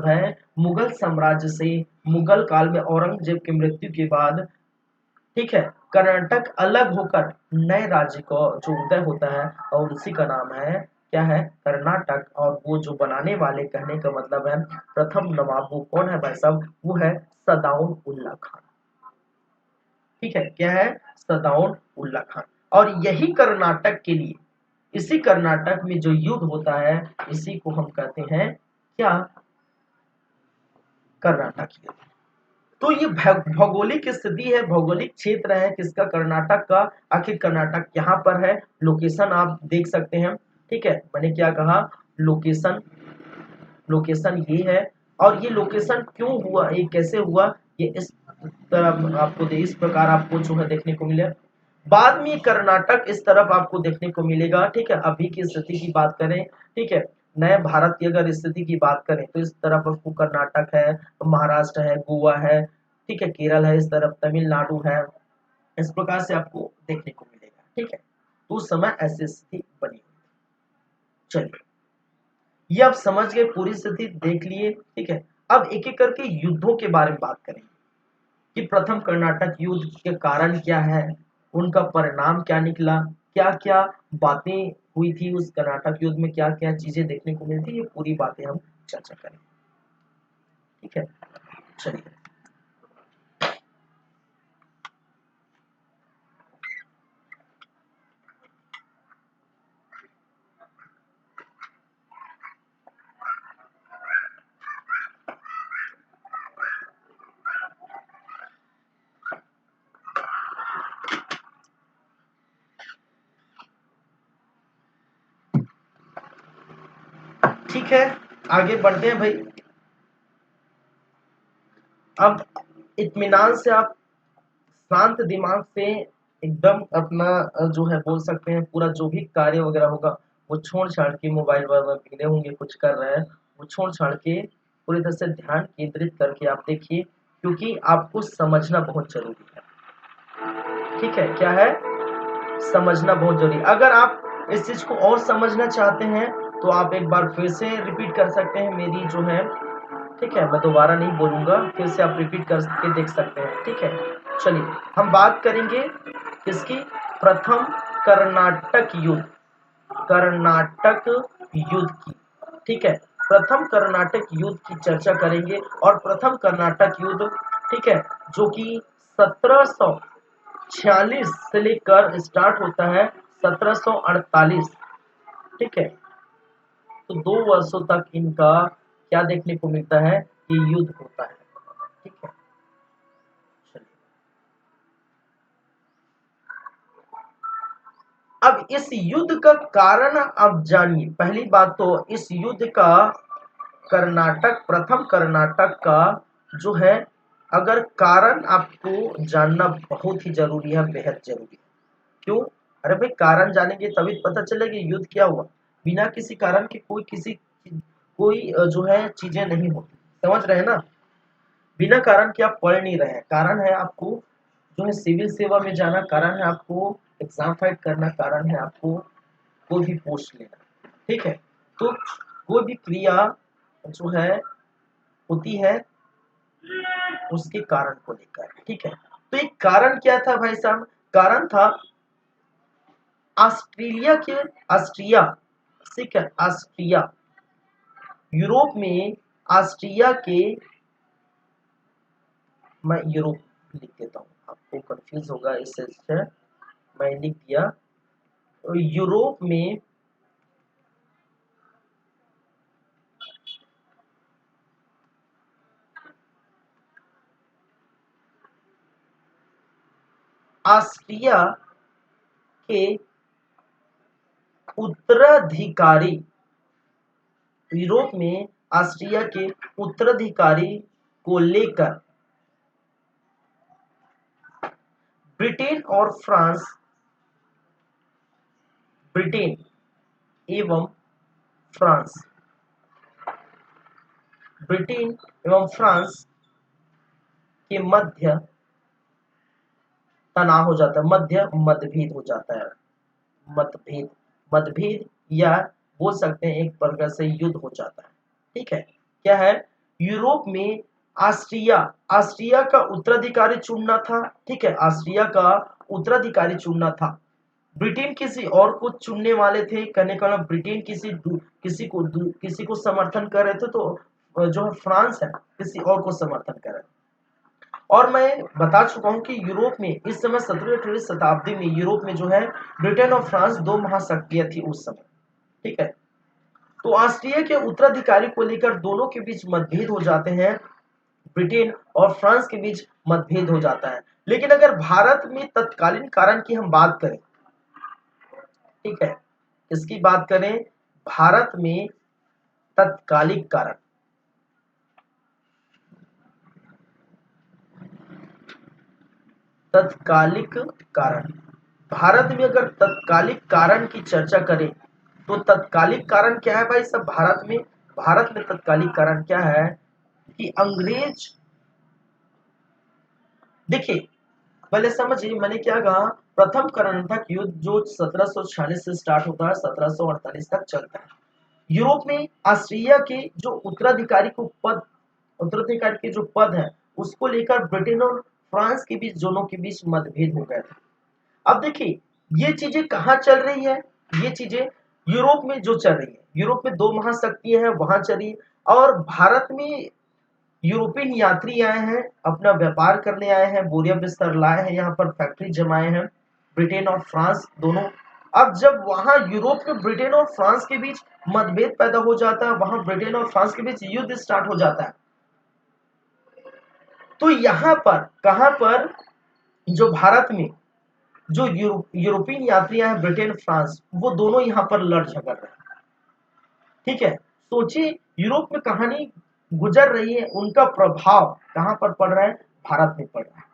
है मुगल साम्राज्य से, मुगल काल में औरंगजेब की मृत्यु के बाद, ठीक है, कर्नाटक अलग होकर नए राज्य को जो उदय होता है और उसी का नाम है क्या है, कर्नाटक। और वो जो बनाने वाले, कहने का मतलब है प्रथम नवाब, वो कौन है भाई साहब, वो है सदाउन उल्ला खान। ठीक है, क्या है, सदाउन उल्ला खान। और यही कर्नाटक के लिए, इसी कर्नाटक में जो युद्ध होता है, इसी को हम कहते हैं क्या, कर्नाटक युद्ध। तो ये भौगोलिक स्थिति है, भौगोलिक क्षेत्र है किसका, कर्नाटक का। आखिर कर्नाटक यहाँ पर है, लोकेशन आप देख सकते हैं। ठीक है, मैंने क्या कहा, लोकेशन, लोकेशन ये है। और ये लोकेशन क्यों हुआ, ये कैसे हुआ, ये इस तरफ आपको इस प्रकार आपको जो है देखने को मिले। बाद में कर्नाटक इस तरफ आपको देखने को मिलेगा। ठीक है, अभी की स्थिति की बात करें, ठीक है, नए भारत की अगर स्थिति की बात करें तो इस तरफ आपको कर्नाटक है, महाराष्ट्र है, गोवा है, ठीक है, केरल है, इस तरफ तमिलनाडु है। इस प्रकार से आपको देखने को मिलेगा। ठीक है, तो उस समय ऐसी स्थिति बनी हुई। चलिए, ये आप समझ गए, पूरी स्थिति देख लिए। ठीक है, अब एक एक करके युद्धों के बारे में बात करेंगे कि प्रथम कर्नाटक युद्ध के कारण क्या है, उनका परिणाम क्या निकला, क्या क्या बातें हुई थी उस कर्नाटक युद्ध में, क्या क्या चीजें देखने को मिलती, ये पूरी बातें हम चर्चा करेंगे। ठीक है, चलिए। ठीक है, आगे बढ़ते हैं भाई। अब इत्मीनान से आप, शांत दिमाग से एकदम अपना जो है बोल सकते हैं, पूरा जो भी कार्य वगैरह होगा वो छोड़ छाड़ के, मोबाइल वगैरह मिले होंगे कुछ कर रहे हैं, वो छोड़ छाड़ के पूरी तरह से ध्यान केंद्रित करके आप देखिए, क्योंकि आपको समझना बहुत जरूरी है। ठीक है, क्या है, समझना बहुत जरूरी। अगर आप इस चीज को और समझना चाहते हैं तो आप एक बार फिर से रिपीट कर सकते हैं मेरी जो है, ठीक है, मैं दोबारा नहीं बोलूंगा, फिर से आप रिपीट करके देख सकते हैं। ठीक है, चलिए, हम बात करेंगे किसकी, प्रथम कर्नाटक युद्ध, कर्नाटक युद्ध की। ठीक है, प्रथम कर्नाटक युद्ध की चर्चा करेंगे। और प्रथम कर्नाटक युद्ध, ठीक है, जो कि 1746 से लेकर स्टार्ट होता है 1748। ठीक है, तो 2 वर्षों तक इनका क्या देखने को मिलता है, कि युद्ध होता है। ठीक है, चलिए। अब इस युद्ध का कारण आप जानिए। पहली बात तो इस युद्ध का, कर्नाटक, प्रथम कर्नाटक का जो है, अगर कारण आपको जानना बहुत ही जरूरी है, बेहद जरूरी है। क्यों, अरे भाई कारण जानेंगे तभी पता चलेगा युद्ध क्या हुआ। बिना किसी कारण के कोई जो है चीजें नहीं होती, समझ रहे हैं ना। बिना कारण के आप पढ़ नहीं रहे हैं, कारण है आपको जो है सिविल सेवा में जाना, कारण है आपको एग्जाम फाइट करना, कारण है आपको कोई भी पोस्ट लेना। ठीक है, तो कोई भी क्रिया जो है होती है उसके कारण को लेकर। ठीक है, तो एक कारण क्या था भाई साहब, कारण था ऑस्ट्रेलिया के, ऑस्ट्रिया, ठीक है, ऑस्ट्रिया, यूरोप में ऑस्ट्रिया के, मैं यूरोप लिख देता हूँ, आपको कंफ्यूज होगा इससे अच्छा मैं लिख दिया। यूरोप में ऑस्ट्रिया के उत्तराधिकारी, यूरोप में ऑस्ट्रिया के उत्तराधिकारी को लेकर ब्रिटेन और फ्रांस, ब्रिटेन एवं फ्रांस ब्रिटेन एवं फ्रांस के मध्य तनाव हो जाता है, मध्य मतभेद हो जाता है, मतभेद, मतभेद या बोल सकते हैं एक प्रकार से युद्ध हो जाता है। ठीक है, क्या है, यूरोप में ऑस्ट्रिया, ऑस्ट्रिया का उत्तराधिकारी चुनना था। ठीक है, ऑस्ट्रिया का उत्तराधिकारी चुनना था, ब्रिटेन किसी और को चुनने वाले थे। कहने का मतलब ब्रिटेन किसी को समर्थन कर रहे थे, तो जो है फ्रांस है किसी और को समर्थन कर रहे थे। और मैं बता चुका हूं कि यूरोप में इस समय 17वीं शताब्दी में यूरोप में जो है ब्रिटेन और फ्रांस दो महाशक्तियां थी उस समय। ठीक है, तो ऑस्ट्रिया के उत्तराधिकारी को लेकर दोनों के बीच मतभेद हो जाते हैं, ब्रिटेन और फ्रांस के बीच मतभेद हो जाता है। लेकिन अगर भारत में तत्कालीन कारण की हम बात करें, ठीक है, इसकी बात करें, भारत में तत्कालिक कारण, तत्कालिक कारण, भारत में अगर तत्कालिक कारण की चर्चा करें तो तत्कालिक कारण क्या है भाई सब भारत में? भारत में तत्कालिक कारण क्या है कि अंग्रेज, देखिए पहले समझिए मैंने क्या कहा, प्रथम कर्नाटक युद्ध जो 1746 से स्टार्ट होता है 1748 तक चलता है। यूरोप में ऑस्ट्रिया के जो उत्तराधिकारी के जो पद है उसको लेकर ब्रिटेन और फ्रांस के बीच, दोनों के बीच मतभेद हो गए थे। अब देखिए ये चीजें कहाँ चल रही है, ये चीजें यूरोप में जो चल रही है, यूरोप में दो महाशक्तियां हैं वहां चली, और भारत में यूरोपियन यात्री आए हैं, अपना व्यापार करने आए हैं, बोरिया बिस्तर लाए हैं, यहाँ पर फैक्ट्री जमाए हैं, ब्रिटेन और फ्रांस दोनों। अब जब वहां यूरोप में ब्रिटेन और फ्रांस के बीच मतभेद पैदा हो जाता है, वहां ब्रिटेन और फ्रांस के बीच युद्ध स्टार्ट हो जाता है, तो यहाँ पर कहां पर जो भारत में जो यूरोपियन यात्री हैं ब्रिटेन फ्रांस, वो दोनों यहाँ पर लड़ झगड़ रहे हैं। ठीक है, सोचिए यूरोप में कहानी गुजर रही है, उनका प्रभाव कहां पर पड़ रहा है? भारत में पड़ रहा है।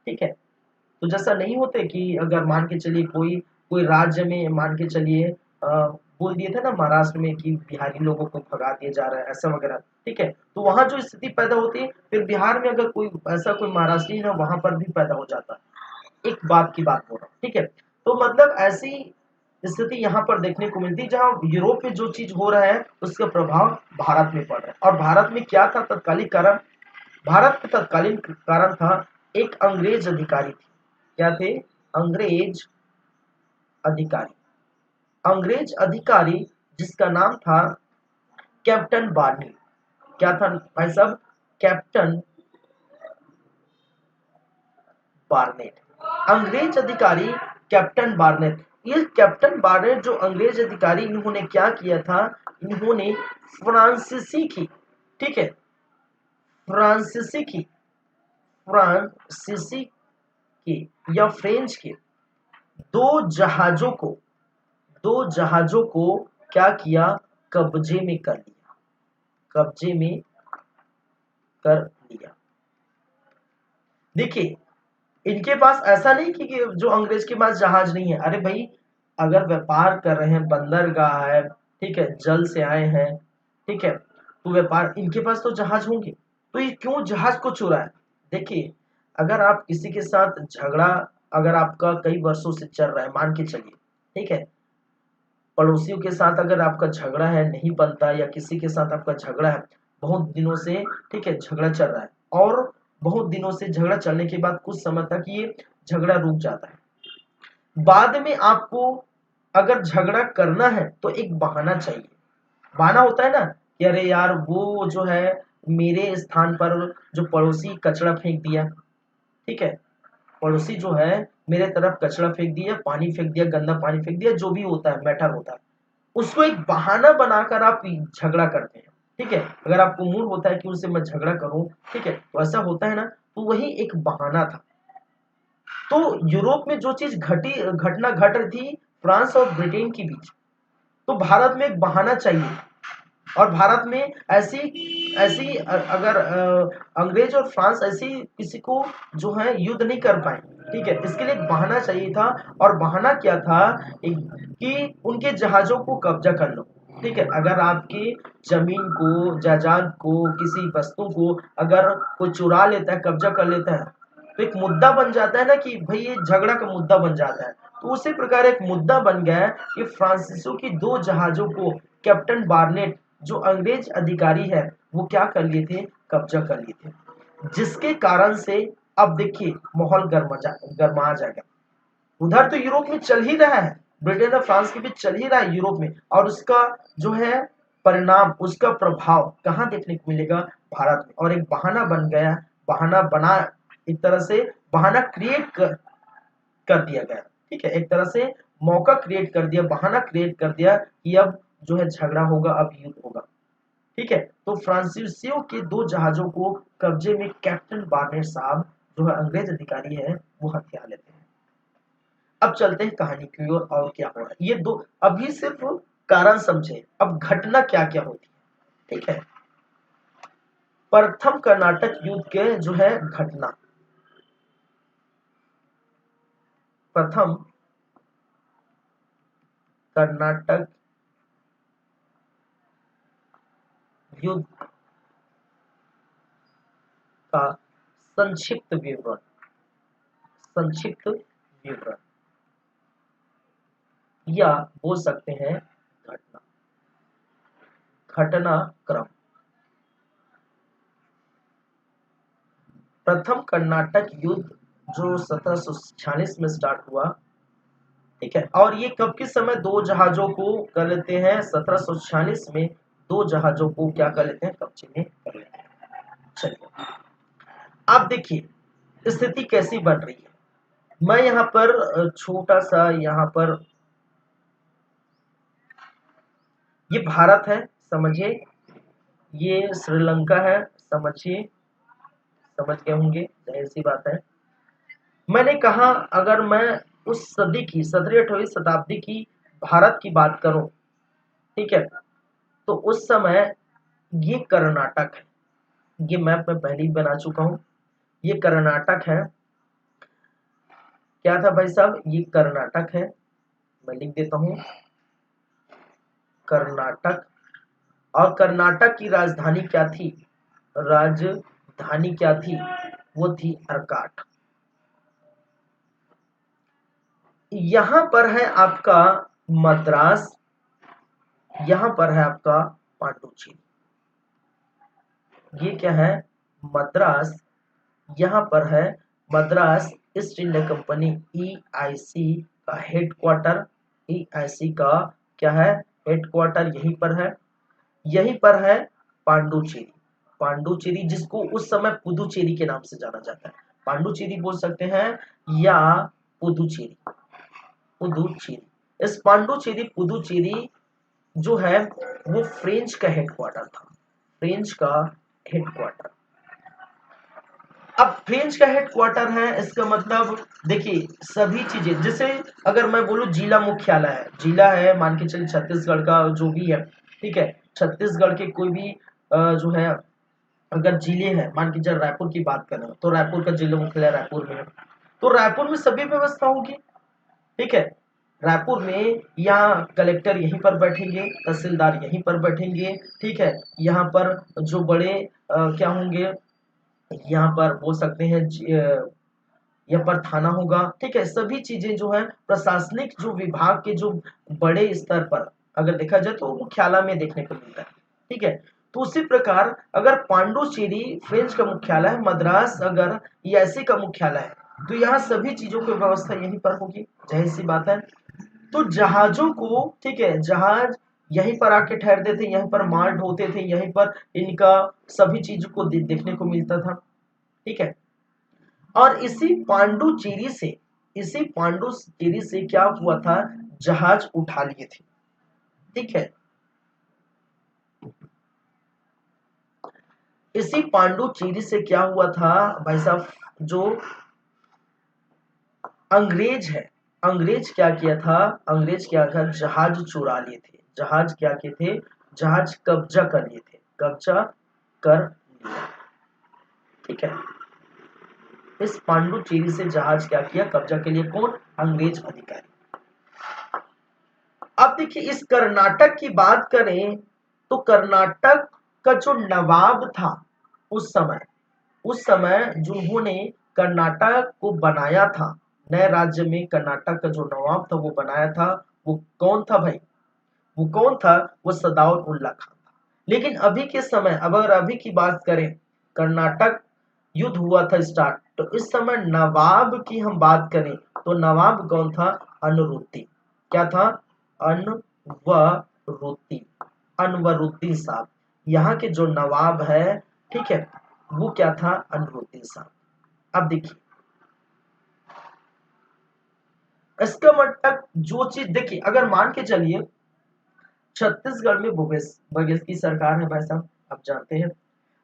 ठीक है, तो जैसा नहीं होते कि अगर मान के चलिए कोई कोई राज्य में मान के चलिए बोल दिए थे ना महाराष्ट्र में कि बिहारी लोगों को भगा दिया जा रहा है ऐसा वगैरह। ठीक है, तो वहां जो स्थिति पैदा होती है, फिर बिहार में अगर कोई ऐसा कोई महाराष्ट्रीयन है वहां पर भी पैदा हो जाता है। एक बात की बात बोल रहा हूँ। ठीक है, तो मतलब ऐसी स्थिति यहाँ पर देखने को मिलती है जहाँ यूरोप में जो चीज हो रहा है उसका प्रभाव भारत में पड़ रहा है। और भारत में क्या था तत्कालिक कारण? भारत में तत्कालीन कारण था एक अंग्रेज अधिकारी थे। क्या थे? अंग्रेज अधिकारी, अंग्रेज अधिकारी जिसका नाम था कैप्टन बार्नी। क्या था भाई साहब? कैप्टन बार्नेट, अंग्रेज अधिकारी कैप्टन बार्नेट। ये कैप्टन बार्नेट जो अंग्रेज अधिकारी, इन्होंने क्या किया था, इन्होंने फ्रांसीसी की, ठीक है, फ्रांसीसी की, फ्रांसीसी की या फ्रेंच के दो जहाजों को, दो जहाजों को क्या किया? कब्जे में कर लिया, कब्जे में कर लिया। देखिए इनके पास ऐसा नहीं कि जो अंग्रेज के पास जहाज नहीं है, अरे भाई अगर व्यापार कर रहे हैं, बंदरगाह है, ठीक है, जल से आए हैं, ठीक है, तो व्यापार, इनके पास तो जहाज होंगे, तो ये क्यों जहाज को चुरा है? देखिए अगर आप किसी के साथ झगड़ा, अगर आपका कई वर्षों से चल रहा है, मान के चलिए, ठीक है, पड़ोसियों के साथ अगर आपका झगड़ा है, नहीं बनता, या किसी के साथ आपका झगड़ा है बहुत दिनों से, ठीक है, झगड़ा चल रहा है, और बहुत दिनों से झगड़ा चलने के बाद कुछ समय तक ये झगड़ा रुक जाता है, बाद में आपको अगर झगड़ा करना है तो एक बहाना चाहिए। बहाना होता है ना कि अरे यार वो जो है मेरे स्थान पर जो पड़ोसी कचरा फेंक दिया, ठीक है, पड़ोसी जो है मेरे तरफ कचरा फेंक दिया, पानी फेंक दिया, गंदा पानी फेंक दिया, जो भी होता है मैटर होता है, उसको एक बहाना बनाकर आप झगड़ा करते हैं। ठीक है, अगर आपको मूड होता है कि उनसे मैं झगड़ा करूं, ठीक है, तो ऐसा होता है ना, तो वही एक बहाना था। तो यूरोप में जो चीज घटना घट रही थी फ्रांस और ब्रिटेन के बीच, तो भारत में एक बहाना चाहिए, और भारत में ऐसी ऐसी अगर अंग्रेज और फ्रांस ऐसी किसी को जो है युद्ध नहीं कर पाए, ठीक है, इसके लिए एक बहाना चाहिए था। और बहाना क्या था? कि उनके जहाजों को कब्जा कर लो, ठीक है, अगर आपकी जमीन को, जायदाद को, किसी वस्तु को अगर कोई चुरा लेता है, कब्जा कर लेता है, तो एक मुद्दा बन जाता है ना कि भाई ये झगड़ा का मुद्दा बन जाता है। तो उसी प्रकार एक मुद्दा बन गया है कि फ्रांसीसियों की 2 जहाजों को कैप्टन बार्नेट जो अंग्रेज अधिकारी है वो क्या कर लिए थे, कब्जा कर लिए थे, जिसके कारण से अब देखिए माहौल गर्मा जाएगा। उधर तो यूरोप में चल ही रहा है, ब्रिटेन और फ्रांस के बीच चल ही रहा है यूरोप में, और उसका जो है परिणाम, उसका प्रभाव कहाँ देखने को मिलेगा, भारत में। और एक बहाना बन गया, बहाना बना, एक तरह से बहाना क्रिएट कर दिया गया, ठीक है, एक तरह से मौका क्रिएट कर दिया, बहाना क्रिएट कर दिया कि अब जो है झगड़ा होगा, अब युद्ध होगा, ठीक है। तो फ्रांसीसियों के 2 जहाजों को कब्जे में कैप्टन बार्नेट साहब जो है अंग्रेज अधिकारी है वो हथियार लेते हैं। अब चलते हैं कहानी की ओर और क्या हो रहा है। ये दो अभी सिर्फ कारण समझे, अब घटना क्या क्या होती है, ठीक है। प्रथम कर्नाटक युद्ध के जो है घटना, प्रथम कर्नाटक युद्ध का संक्षिप्त विवरण, संक्षिप्त विवरण या बोल सकते हैं घटना, घटनाक्रम। प्रथम कर्नाटक युद्ध जो 1746 में स्टार्ट हुआ, ठीक है, और ये कब के समय 2 जहाजों को कर लेते हैं, 1746 में 2 जहाजों को क्या कर लेते हैं, कब्जे में कर लेते हैं। चलिए आप देखिए स्थिति कैसी बन रही है। मैं यहाँ पर छोटा सा, यहाँ पर ये भारत है समझिए, ये श्रीलंका है समझिए, समझ गए होंगे, जाहिर सी बात है। मैंने कहा अगर मैं उस सदी की 17वीं शताब्दी की भारत की बात करूं, ठीक है, तो उस समय ये कर्नाटक है, ये मैप में पहले ही बना चुका हूं, ये कर्नाटक है। क्या था भाई साहब, ये कर्नाटक है, मैं लिख देता हूं कर्नाटक। और कर्नाटक की राजधानी क्या थी, राजधानी क्या थी, वो थी अर्काट। यहां पर है आपका मद्रास, यहां पर है आपका पांडुचेरी, ये क्या है, मद्रास, यहां पर है Madras east India company EIC का हेडक्वार्टर, ईआईसी का क्या है, हेडक्वार्टर यहीं पर है। यहीं पर है पांडुचेरी, पांडुचेरी जिसको उस समय पुदुचेरी के नाम से जाना जाता है, पांडुचेरी बोल सकते हैं या पुदुचेरी, पुदुचेरी। इस पांडुचेरी पुदुचेरी जो है वो फ्रेंच का हेडक्वार्टर था, फ्रेंच का हेडक्वार्टर। अब फ्रेंच का हेडक्वार्टर है, इसका मतलब देखिए सभी चीजें, जैसे अगर मैं बोलूं जिला मुख्यालय है, जिला है मान के चलिए छत्तीसगढ़ का जो भी है, ठीक है, छत्तीसगढ़ के कोई भी जो है अगर जिले हैं, मान के चल रायपुर की बात करें तो रायपुर का जिला मुख्यालय रायपुर में है, तो रायपुर में सभी व्यवस्था होगी, ठीक है। रायपुर में यहाँ कलेक्टर यहीं पर बैठेंगे, तहसीलदार यहीं पर बैठेंगे, ठीक है, यहाँ पर जो बड़े क्या होंगे, यहाँ पर बोल सकते हैं यहाँ पर थाना होगा, ठीक है, सभी चीजें जो है प्रशासनिक जो विभाग के जो बड़े स्तर पर अगर देखा जाए तो मुख्यालय में देखने को मिलता है, ठीक है। तो उसी प्रकार अगर पांडुचेरी फ्रेंच का मुख्यालय है, मद्रास अगर ईआईसी का मुख्यालय है, तो यहाँ सभी चीजों की व्यवस्था यहीं पर होगी, जाहिर सी बात है। तो जहाजों को, ठीक है, जहाज यहीं पर आके ठहरते थे, यहीं पर माल ढोते थे, यहीं पर इनका सभी चीजों को देखने को मिलता था, ठीक है। और इसी पांडुचेरी से क्या हुआ था, जहाज उठा लिए थे, ठीक है। इसी पांडुचेरी से क्या हुआ था भाई साहब, जो अंग्रेज है, अंग्रेज क्या किया था, अंग्रेज क्या था, जहाज चुरा लिए थे, जहाज क्या किए थे, जहाज कब्जा कर लिए थे, कब्जा कर लिया, ठीक है। इस पांडुचेरी से जहाज क्या किया, कब्जा के लिए, कौन, अंग्रेज अधिकारी। अब देखिए इस कर्नाटक की बात करें तो कर्नाटक का जो नवाब था उस समय, जिन्होंने कर्नाटक को बनाया था, नए राज्य में कर्नाटक का जो नवाब था वो बनाया था, वो कौन था भाई? वो कौन था? वो सदाउल उल्ला खान था। लेकिन अभी के समय, अगर अभी की बात करें, कर्नाटक युद्ध हुआ था स्टार्ट, तो इस समय नवाब की हम बात करें तो नवाब कौन था? अनवरुद्दीन। क्या था? अनवरुद्दीन, अनवरुद्दीन साहब। यहाँ के जो नवाब है, ठीक है, वो क्या था? अनवरुद्दीन साहब। अब देखिए इसका मतलब जो चीज, देखिए अगर मान के चलिए छत्तीसगढ़ में भूपेश बघेल की सरकार है भाई साहब, आप जानते हैं,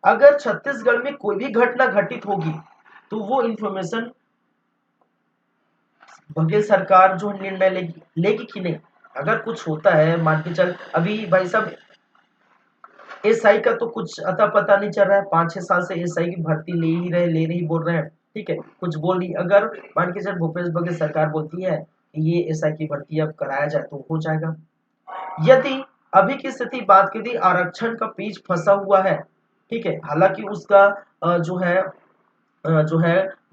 अगर छत्तीसगढ़ में कोई भी घटना घटित होगी तो वो इंफॉर्मेशन बघेल सरकार जो निर्णय लेगी, लेगी कि नहीं? अगर कुछ होता है, मान के चल अभी भाई साहब एसआई का तो कुछ अता पता नहीं चल रहा है, 5-6 साल से एसआई की भर्ती ले ही रहे, ले रही बोल रहे हैं, ठीक है, कुछ बोल रही, अगर मान के चल भूपेश बघेल सरकार बोलती है कि ये एसआई की भर्ती अब कराया जाए तो हो जाएगा। यदि अभी की स्थिति बात की थी, आरक्षण का पेच फंसा हुआ है, ठीक है, हालांकि उसका जो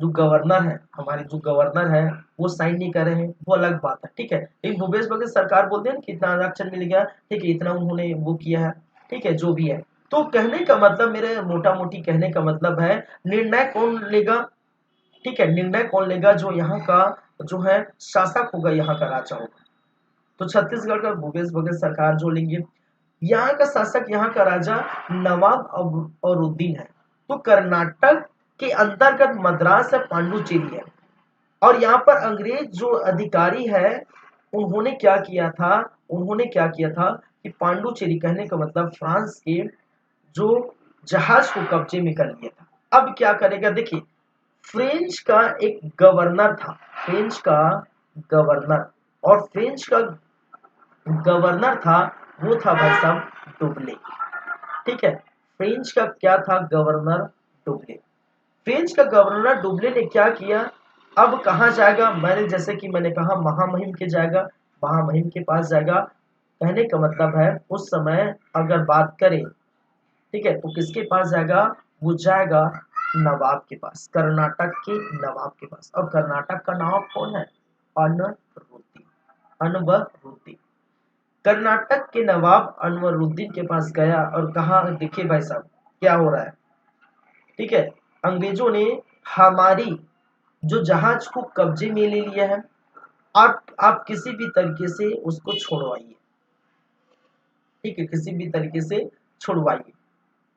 गवर्नर है, हमारे जो गवर्नर है वो साइन नहीं कर रहे हैं, वो अलग बात है, ठीक है, लेकिन भूपेश बघेल सरकार बोलते हैं कि इतना आरक्षण मिल गया, ठीक है, इतना उन्होंने वो किया है, ठीक है, जो भी है। तो कहने का मतलब, मेरे मोटा मोटी कहने का मतलब है, निर्णय कौन लेगा? ठीक है, निर्णय कौन लेगा? जो यहाँ का जो है शासक होगा, यहाँ का राजा होगा, तो छत्तीसगढ़ का भूपेश बघेल सरकार जो लेंगे। यहाँ का शासक, यहाँ का राजा नवाब अरुद्दीन है। तो कर्नाटक के अंतर्गत मद्रास है, पांडुचेरी है, और यहाँ पर अंग्रेज जो अधिकारी है, उन्होंने क्या किया था? उन्होंने क्या किया था कि पांडुचेरी, कहने का मतलब फ्रांस के जो जहाज को कब्जे में कर लिया था। अब क्या करेगा? देखिए फ्रेंच का एक गवर्नर था, फ्रेंच का गवर्नर, और फ्रेंच का गवर्नर था, वो था भाई साहब डुबले, ठीक है, फ्रेंच का क्या था? गवर्नर डुबले। फ्रेंच का गवर्नर डुबले ने क्या किया? अब कहाँ जाएगा? मैंने जैसे कि मैंने कहा महामहिम के जाएगा, महामहिम के पास जाएगा। कहने का मतलब है उस समय अगर बात करें, ठीक है, तो किसके पास जाएगा? वो जाएगा नवाब के पास, कर्नाटक के नवाब के पास। और कर्नाटक का नवाब कौन है? अनवरुद्दीन, अनवरुद्दीन। कर्नाटक के नवाब अनवरुद्दीन के पास गया और कहा, देखिए भाई साहब क्या हो रहा है, ठीक है, अंग्रेजों ने हमारी जो जहाज को कब्जे में ले लिया है, आप किसी भी तरीके से उसको छुड़वाइए, ठीक है, किसी भी तरीके से छुड़वाइए,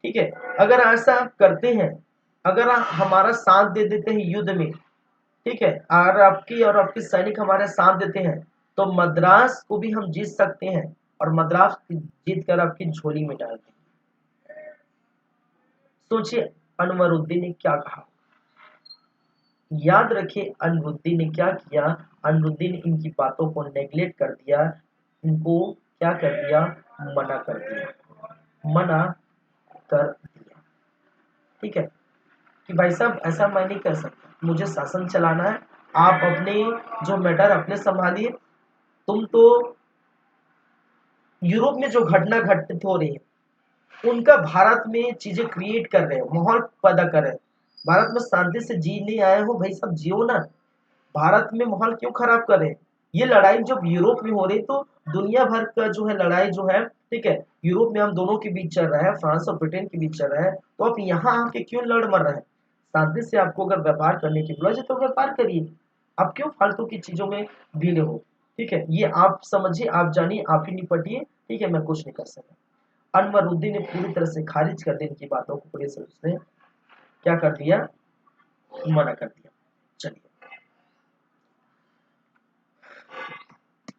ठीक है। अगर ऐसा आप करते हैं, अगर आप हमारा साथ दे देते हैं युद्ध में, ठीक है, और आपके सैनिक हमारे साथ देते हैं, तो मद्रास को भी हम जीत सकते हैं, और मद्रास जीत कर आपकी झोली में डाल देंगे। सोचिए अनवरुद्दीन ने क्या कहा। याद रखिए अनवरुद्दीन ने क्या किया। अनवरुद्दीन ने इनकी बातों को नेग्लेक्ट कर दिया, इनको क्या कर दिया? मना कर दिया, मना कर दिया, ठीक है, कि भाई साहब ऐसा मैं नहीं कर सकता, मुझे शासन चलाना है, आप अपने जो मैटर अपने संभालिए। तुम तो यूरोप में जो घटना घटित हो रही है उनका भारत में चीजें क्रिएट कर रहे हो, माहौल पैदा कर रहे हो। भारत में शांति से जी नहीं आए हो, भाई साहब जियो ना। भारत में माहौल क्यों खराब कर रहे हैं? ये लड़ाई जब यूरोप में हो रही, तो दुनिया भर का जो है लड़ाई जो है, ठीक है, यूरोप में हम दोनों के बीच चल रहा है, फ्रांस और ब्रिटेन के बीच चल रहा है, तो आप यहाँ आके क्यों लड़ मर रहे हैं? शांति से आपको अगर व्यापार करने की बोला जाए तो व्यापार करिए, आप क्यों फालतू की चीजों में ढीले हो? ठीक है, ये आप समझिए, आप जानिए, आप ही निपटिए, ठीक है, मैं कुछ नहीं कर सकता। अनवरुद्दीन ने पूरी तरह से खारिज कर दी इनकी बातों को, पूरी से उसने क्या कर दिया? मना कर दिया। चलिए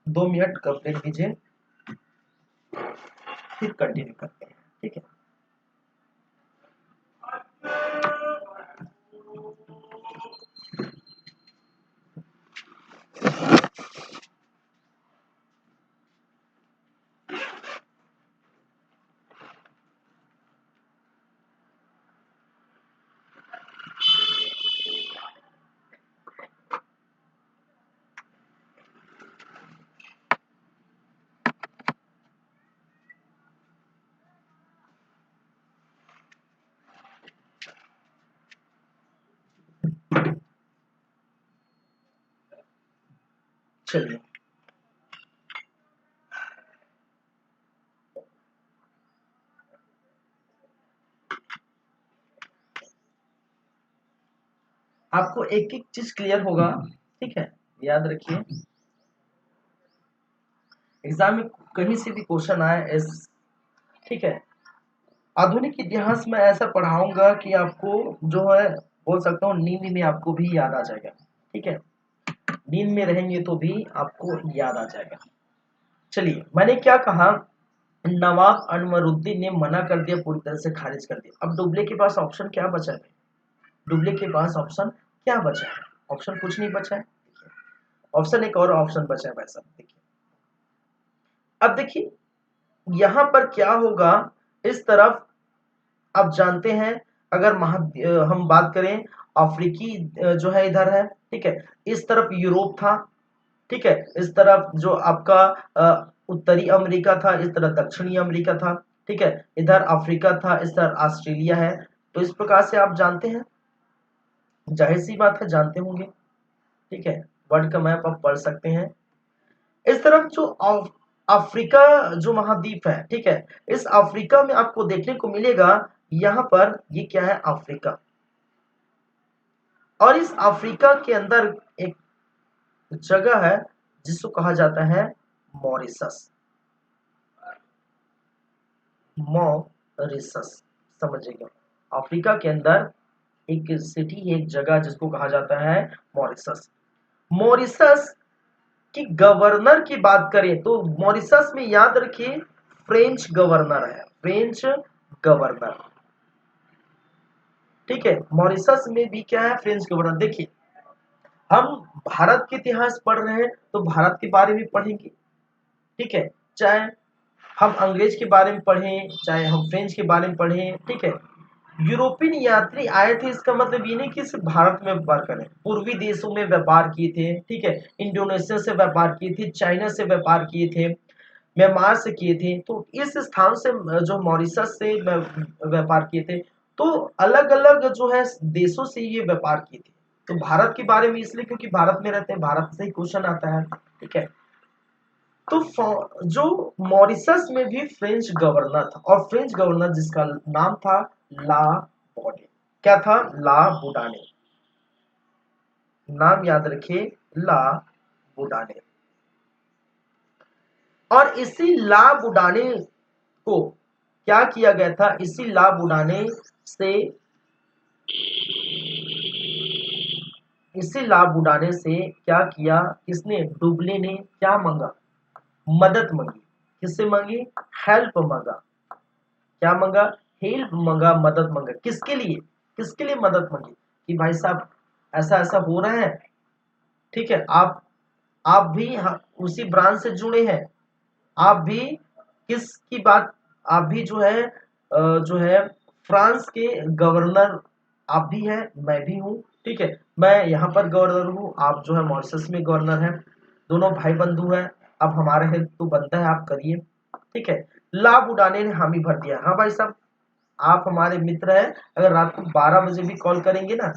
2 मिनट कंप्लीट कीजिए, फिर कंटिन्यू करते हैं, ठीक है। आपको एक एक चीज क्लियर होगा, ठीक है, याद रखिए। एग्जाम में कहीं से भी क्वेश्चन आए इस, ठीक है, आधुनिक इतिहास में ऐसा पढ़ाऊंगा कि आपको जो है बोल सकता हूँ नींद में आपको भी याद आ जाएगा, ठीक है, नींद में रहेंगे तो भी आपको याद आ जाएगा। चलिए, मैंने क्या कहा, नवाब अनवरुद्दीन ने मना कर दिया, पूरी तरह से खारिज कर दिया। अब डुबले के पास ऑप्शन क्या बचा है? डुबले के पास ऑप्शन क्या बचा है? ऑप्शन कुछ नहीं बचा है। ऑप्शन एक और ऑप्शन बचा है भाई साहब, देखिए। अब देखिए यहां पर क्या होगा, इस तरफ आप जानते हैं, अगर हम बात करें, अफ्रीकी जो है इधर है, ठीक है, इस तरफ यूरोप था, ठीक है, इस तरफ जो आपका उत्तरी अमेरिका था, इस तरफ दक्षिणी अमेरिका था, ठीक है, इधर अफ्रीका था, इस तरफ ऑस्ट्रेलिया है। तो इस प्रकार से आप जानते हैं, जाहिर सी बात है जानते होंगे, ठीक है, वर्ल्ड का मैप आप पढ़ सकते हैं। इस तरफ जो अफ्रीका जो महाद्वीप है, ठीक है, इस अफ्रीका में आपको देखने को मिलेगा, यहां पर ये क्या है, अफ्रीका। और इस अफ्रीका के अंदर एक जगह है जिसको कहा जाता है मॉरिशस। मॉरिशस, समझिएगा, अफ्रीका के अंदर एक सिटी, एक जगह जिसको कहा जाता है मॉरिशस। मॉरिशस की गवर्नर की बात करें तो मॉरिशस में याद रखिए फ्रेंच गवर्नर है, फ्रेंच गवर्नर, ठीक है, मॉरिशस में भी क्या है, फ्रेंच गवर्नर। देखिए हम भारत के इतिहास पढ़ रहे हैं तो भारत के बारे में पढ़ेंगे, ठीक है, चाहे हम अंग्रेज के बारे में पढ़ें, चाहे हम फ्रेंच के बारे में पढ़ें, ठीक है। यूरोपियन यात्री आए थे, इसका मतलब ये नहीं कि सिर्फ भारत में व्यापार करें, पूर्वी देशों में व्यापार किए थे, ठीक है, इंडोनेशिया से व्यापार किए थे, चाइना से व्यापार किए थे, म्यांमार से किए थे, तो इस स्थान से जो मॉरिशस से व्यापार किए थे, तो अलग अलग जो है देशों से ये व्यापार किए थे। तो भारत के बारे में इसलिए क्योंकि भारत में रहते हैं, भारत से ही क्वेश्चन आता है, ठीक है। तो जो मॉरिशस में भी फ्रेंच गवर्नर था, और फ्रेंच गवर्नर जिसका नाम था ला बॉडे, क्या था, ला बुडाने, नाम याद रखिए, ला बुडाने। और इसी ला बुडाने को क्या किया गया था, इसी ला बुडाने से, इसी ला बुडाने से क्या किया, किसने, डुबले ने क्या मांगा, मदद मांगी। किससे मांगी, हेल्प मांगा। क्या मांगा, हेल्प मांगा, मदद मांगा। किसके लिए, किसके लिए मदद मांगी, कि भाई साहब ऐसा ऐसा हो रहा है, ठीक है, आप भी उसी ब्रांच से जुड़े हैं, आप भी किसकी बात, आप भी जो है जो है फ्रांस के गवर्नर, आप भी हैं, मैं भी हूँ, ठीक है, मैं यहाँ पर गवर्नर हूँ, आप जो है मॉरिशस में गवर्नर हैं, दोनों भाई बंधु हैं, अब हमारा हेल्प तो बनता है, आप करिए, ठीक है। लाभ उड़ाने ने हामी भर दिया, हाँ भाई साहब आप हमारे मित्र हैं, अगर रात को 12 बजे भी कॉल करेंगे ना,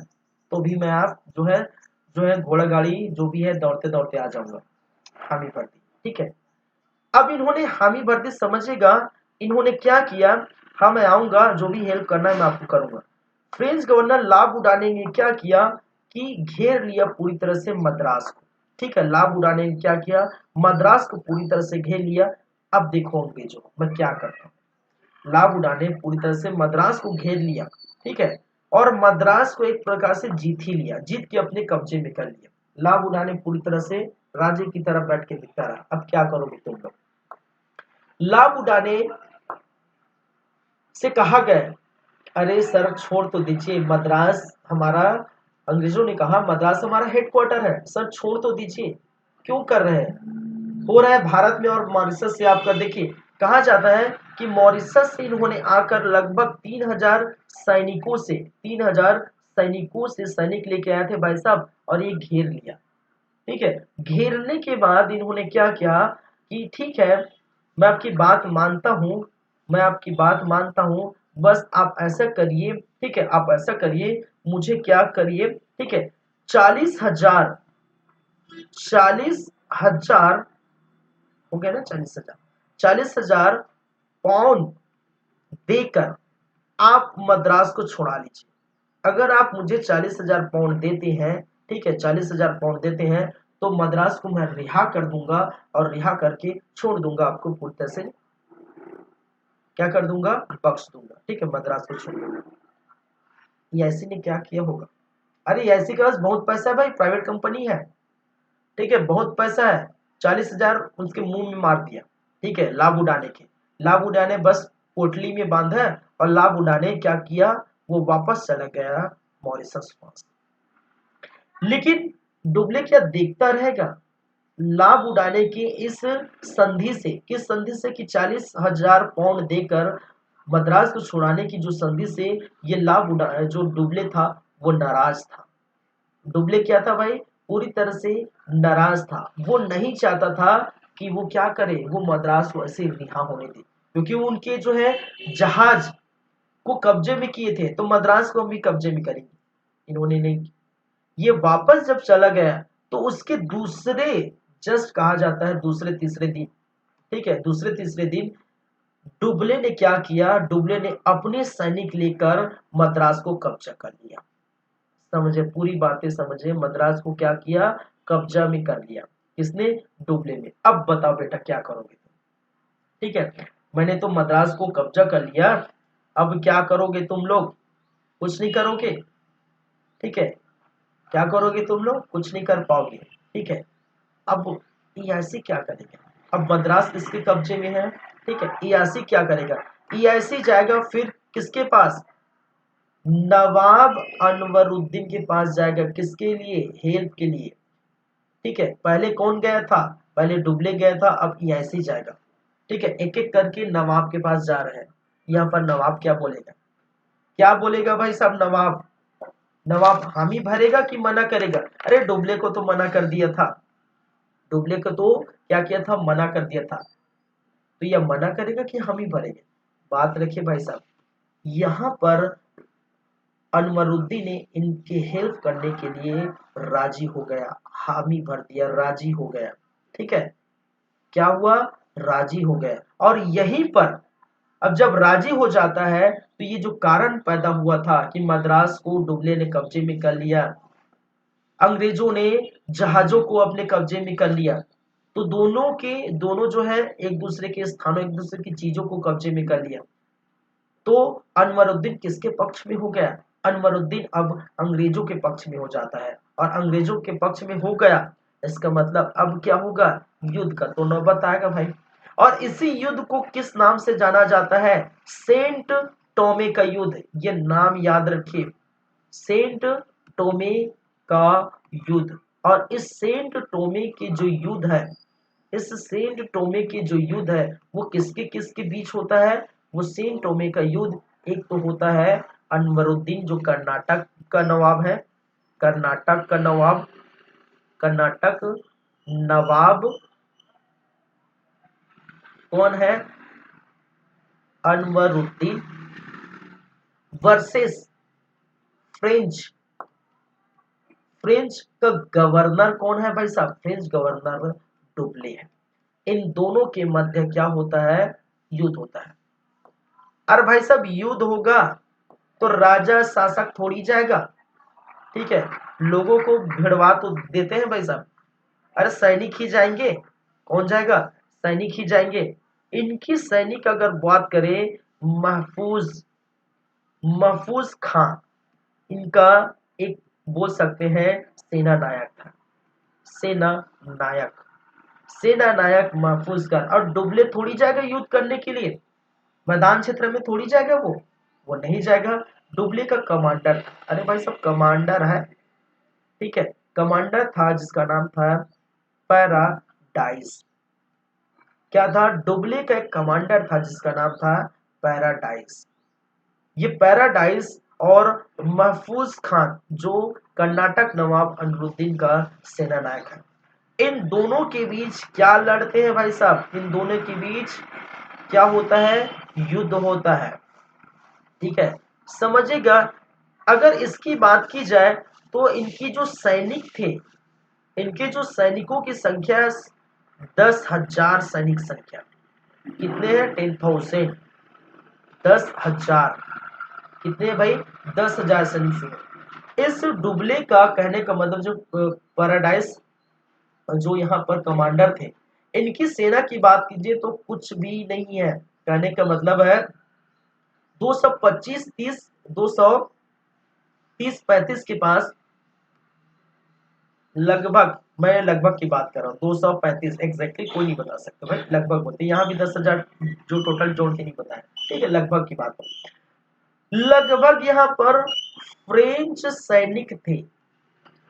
तो भी मैं आप जो है घोड़ा गाड़ी जो भी है दौड़ते दौड़ते आ जाऊंगा, हामी भर दी, ठीक है। अब इन्होंने हामी भर दी, समझिएगा इन्होंने क्या किया, हाँ मैं आऊंगा, जो भी हेल्प करना है मैं आपको करूंगा। फ्रेंच गवर्नर लाभ उड़ाने ने क्या किया कि घेर लिया पूरी तरह से मद्रास को, ठीक है, लाभ उड़ाने ने क्या किया, मद्रास को पूरी तरह से घेर लिया। अब देखो अंग्रेजों मैं क्या करता हूँ, लाभ उड़ाने पूरी तरह से मद्रास को घेर लिया, ठीक है, और मद्रास को एक प्रकार से जीत ही लिया, जीत के अपने कब्जे में कर लिया। लाभ उड़ाने पूरी तरह से राजे की तरफ बैठ के दिखता रहा। अब क्या करोगे तुम लोग, लाभ उड़ाने से कहा गया, अरे सर छोड़ तो दीजिए, मद्रास हमारा, अंग्रेजों ने कहा मद्रास हमारा हेडक्वार्टर है, सर छोड़ तो दीजिए, क्यों कर रहे हैं, हो रहा है भारत में और मॉरिशस से आपका। देखिए कहा जाता है कि मॉरिशस से इन्होंने आकर लगभग 3000 सैनिकों से, 3000 सैनिकों से सैनिक लेके आए थे भाई साहब, और ये घेर लिया, ठीक है। घेरने के बाद इन्होंने क्या किया कि ठीक है मैं आपकी बात मानता हूं, मैं आपकी बात मानता हूं, बस आप ऐसा करिए, ठीक है, आप ऐसा करिए, मुझे क्या करिए, ठीक है, 40,000, 40,000 हो गया ना, 40,000, 40,000 पाउंड देकर आप मद्रास को छुड़ा लीजिए, अगर आप मुझे 40,000 पाउंड देते हैं, ठीक है, 40,000 पाउंड देते हैं, तो मद्रास को मैं रिहा कर दूंगा और रिहा करके छोड़ दूंगा, आपको पूरी तरह से क्या कर दूंगा, बख्श दूंगा, ठीक है, मद्रास को छोड़ दूंगा। यासी ने क्या किया होगा? अरे यासी के पास बहुत पैसा है भाई, प्राइवेट कंपनी है, ठीक है, बहुत पैसा है। 40,000 उसके मुंह में मार दिया, ठीक है, लाभ उड़ाने के, लाभ उड़ाने बस पोटली में बांधा और लाभ उड़ाने क्या किया, वो वापस चला गया मॉरिशस पास। लेकिन डुबले क्या देखता रहेगा? लाभ उड़ाने की इस संधि से, किस संधि से कि 40,000 पाउंड देकर मद्रास को छुड़ाने की जो संधि से ये लाभ उड़ा, जो डुबले था वो नाराज था। डुबले क्या था भाई, पूरी तरह से नाराज था। वो नहीं चाहता था कि वो क्या करे, वो मद्रास को ऐसे रिहा होने दे, क्योंकि उनके जो है जहाज को कब्जे में किए थे, तो मद्रास को भी कब्जे में करेंगे, इन्होंने नहीं। ये वापस जब चला गया तो उसके दूसरे, जस्ट कहा जाता है दूसरे तीसरे दिन, ठीक है, दूसरे तीसरे दिन डुबले ने क्या किया, डुबले ने अपने सैनिक लेकर मद्रास को कब्जा कर लिया। समझे, पूरी बातें समझे, मद्रास को क्या किया, कब्जा में कर लिया। किसने? डुबले ने। अब बताओ बेटा क्या करोगे तुम, ठीक है, मैंने तो मद्रास को कब्जा कर लिया, अब क्या करोगे तुम लोग? कुछ नहीं करोगे, ठीक है, क्या करोगे तुम लोग? कुछ नहीं कर पाओगे, ठीक है। अब इयासी क्या करेगा? अब मद्रास किसके कब्जे में है, ठीक है, इयासी क्या करेगा? इयासी जाएगा फिर किसके पास? नवाब अनवरुद्दीन के पास जाएगा, किसके लिए? हेल्प के लिए, ठीक है। पहले कौन गया था? पहले डुबले गया था, अब इयासी जाएगा, ठीक है। एक एक करके नवाब के पास जा रहे हैं। यहाँ पर नवाब क्या बोलेगा, क्या बोलेगा भाई साहब? नवाब, नवाब हामी भरेगा कि मना करेगा? अरे डुबले को तो मना कर दिया था, डुबले को तो क्या किया था, मना कर दिया था, तो यह मना करेगा कि हामी भरेगा? बात रखिए भाई साहब, यहाँ पर अनवरुद्दीन ने इनके हेल्प करने के लिए राजी हो गया, हामी भर दिया, राजी हो गया, ठीक है। क्या हुआ? राजी हो गया। और यहीं पर अब जब राजी हो जाता है तो ये जो कारण पैदा हुआ था कि मद्रास को डुबले ने कब्जे में कर लिया, अंग्रेजों ने जहाजों को अपने कब्जे में कर लिया, तो दोनों के दोनों जो है एक दूसरे के स्थानों, एक दूसरे की चीजों को कब्जे में कर लिया, तो अनवरुद्दीन किसके पक्ष में हो गया? अनवरुद्दीन अब अंग्रेजों के पक्ष में हो जाता है, और अंग्रेजों के पक्ष में हो गया, इसका मतलब अब क्या होगा? युद्ध का तो नौबत आएगा भाई। और इसी युद्ध को किस नाम से जाना जाता है? सेंट टोमे का युद्ध, ये नाम याद रखिए, सेंट टोमे का युद्ध। और इस सेंट टोमे के जो युद्ध है, इस सेंट टोमे के जो युद्ध है वो किसके किसके बीच होता है? वो सेंट टोमे का युद्ध एक तो होता है अनवरुद्दीन जो कर्नाटक का नवाब है, कर्नाटक का नवाब, कर्नाटक नवाब कौन है? अनवरुद्दीन वर्सेस फ्रेंच, फ्रेंच का गवर्नर कौन है भाई साहब? फ्रेंच गवर्नर डुप्ले है। इन दोनों के मध्य क्या होता है? युद्ध होता है। अरे भाई साहब युद्ध होगा तो राजा शासक थोड़ी जाएगा, ठीक है, लोगों को भिड़वा तो देते हैं भाई साहब, अरे सैनिक ही जाएंगे, कौन जाएगा? सैनिक ही जाएंगे। इनकी सैनिक अगर बात करें, महफूज, महफूज खां इनका एक बोल सकते हैं सेना नायक था, सेना नायक, सेना नायक महफूज खान। और डुबले थोड़ी जाएगा युद्ध करने के लिए, मैदान क्षेत्र में थोड़ी जाएगा वो नहीं जाएगा। डुबले का कमांडर था, अरे भाई सब कमांडर है, ठीक है, कमांडर था जिसका नाम था पैराडाइज। क्या था? डुबले का एक कमांडर था जिसका नाम था पैराडाइज। ये पैराडाइज और महफूज खान जो कर्नाटक नवाब अनरुद्दीन का सेना नायक है, इन दोनों के बीच क्या लड़ते हैं भाई साहब? इन दोनों के बीच क्या होता है? युद्ध होता है, ठीक है, समझिएगा। अगर इसकी बात की जाए तो इनकी जो सैनिक थे, इनके जो सैनिकों की संख्या 10,000 सैनिक संख्या, कितने हैं? 10,000, 10,000, कितने भाई, 10,000 सैनिक थे। इस डुबले का कहने का मतलब जो पैराडाइज जो यहाँ पर कमांडर थे, इनकी सेना की बात कीजिए तो कुछ भी नहीं है। कहने का मतलब है 225 30 230 35 के पास लगभग, मैं लगभग की बात कर रहा हूँ, 235 एग्जैक्टली कोई नहीं बता सकता भाई, लगभग बोलते यहाँ भी 10,000 जो टोटल जोड़ के नहीं बताया, ठीक है, लगभग की बात है। लगभग यहाँ पर फ्रेंच सैनिक थे,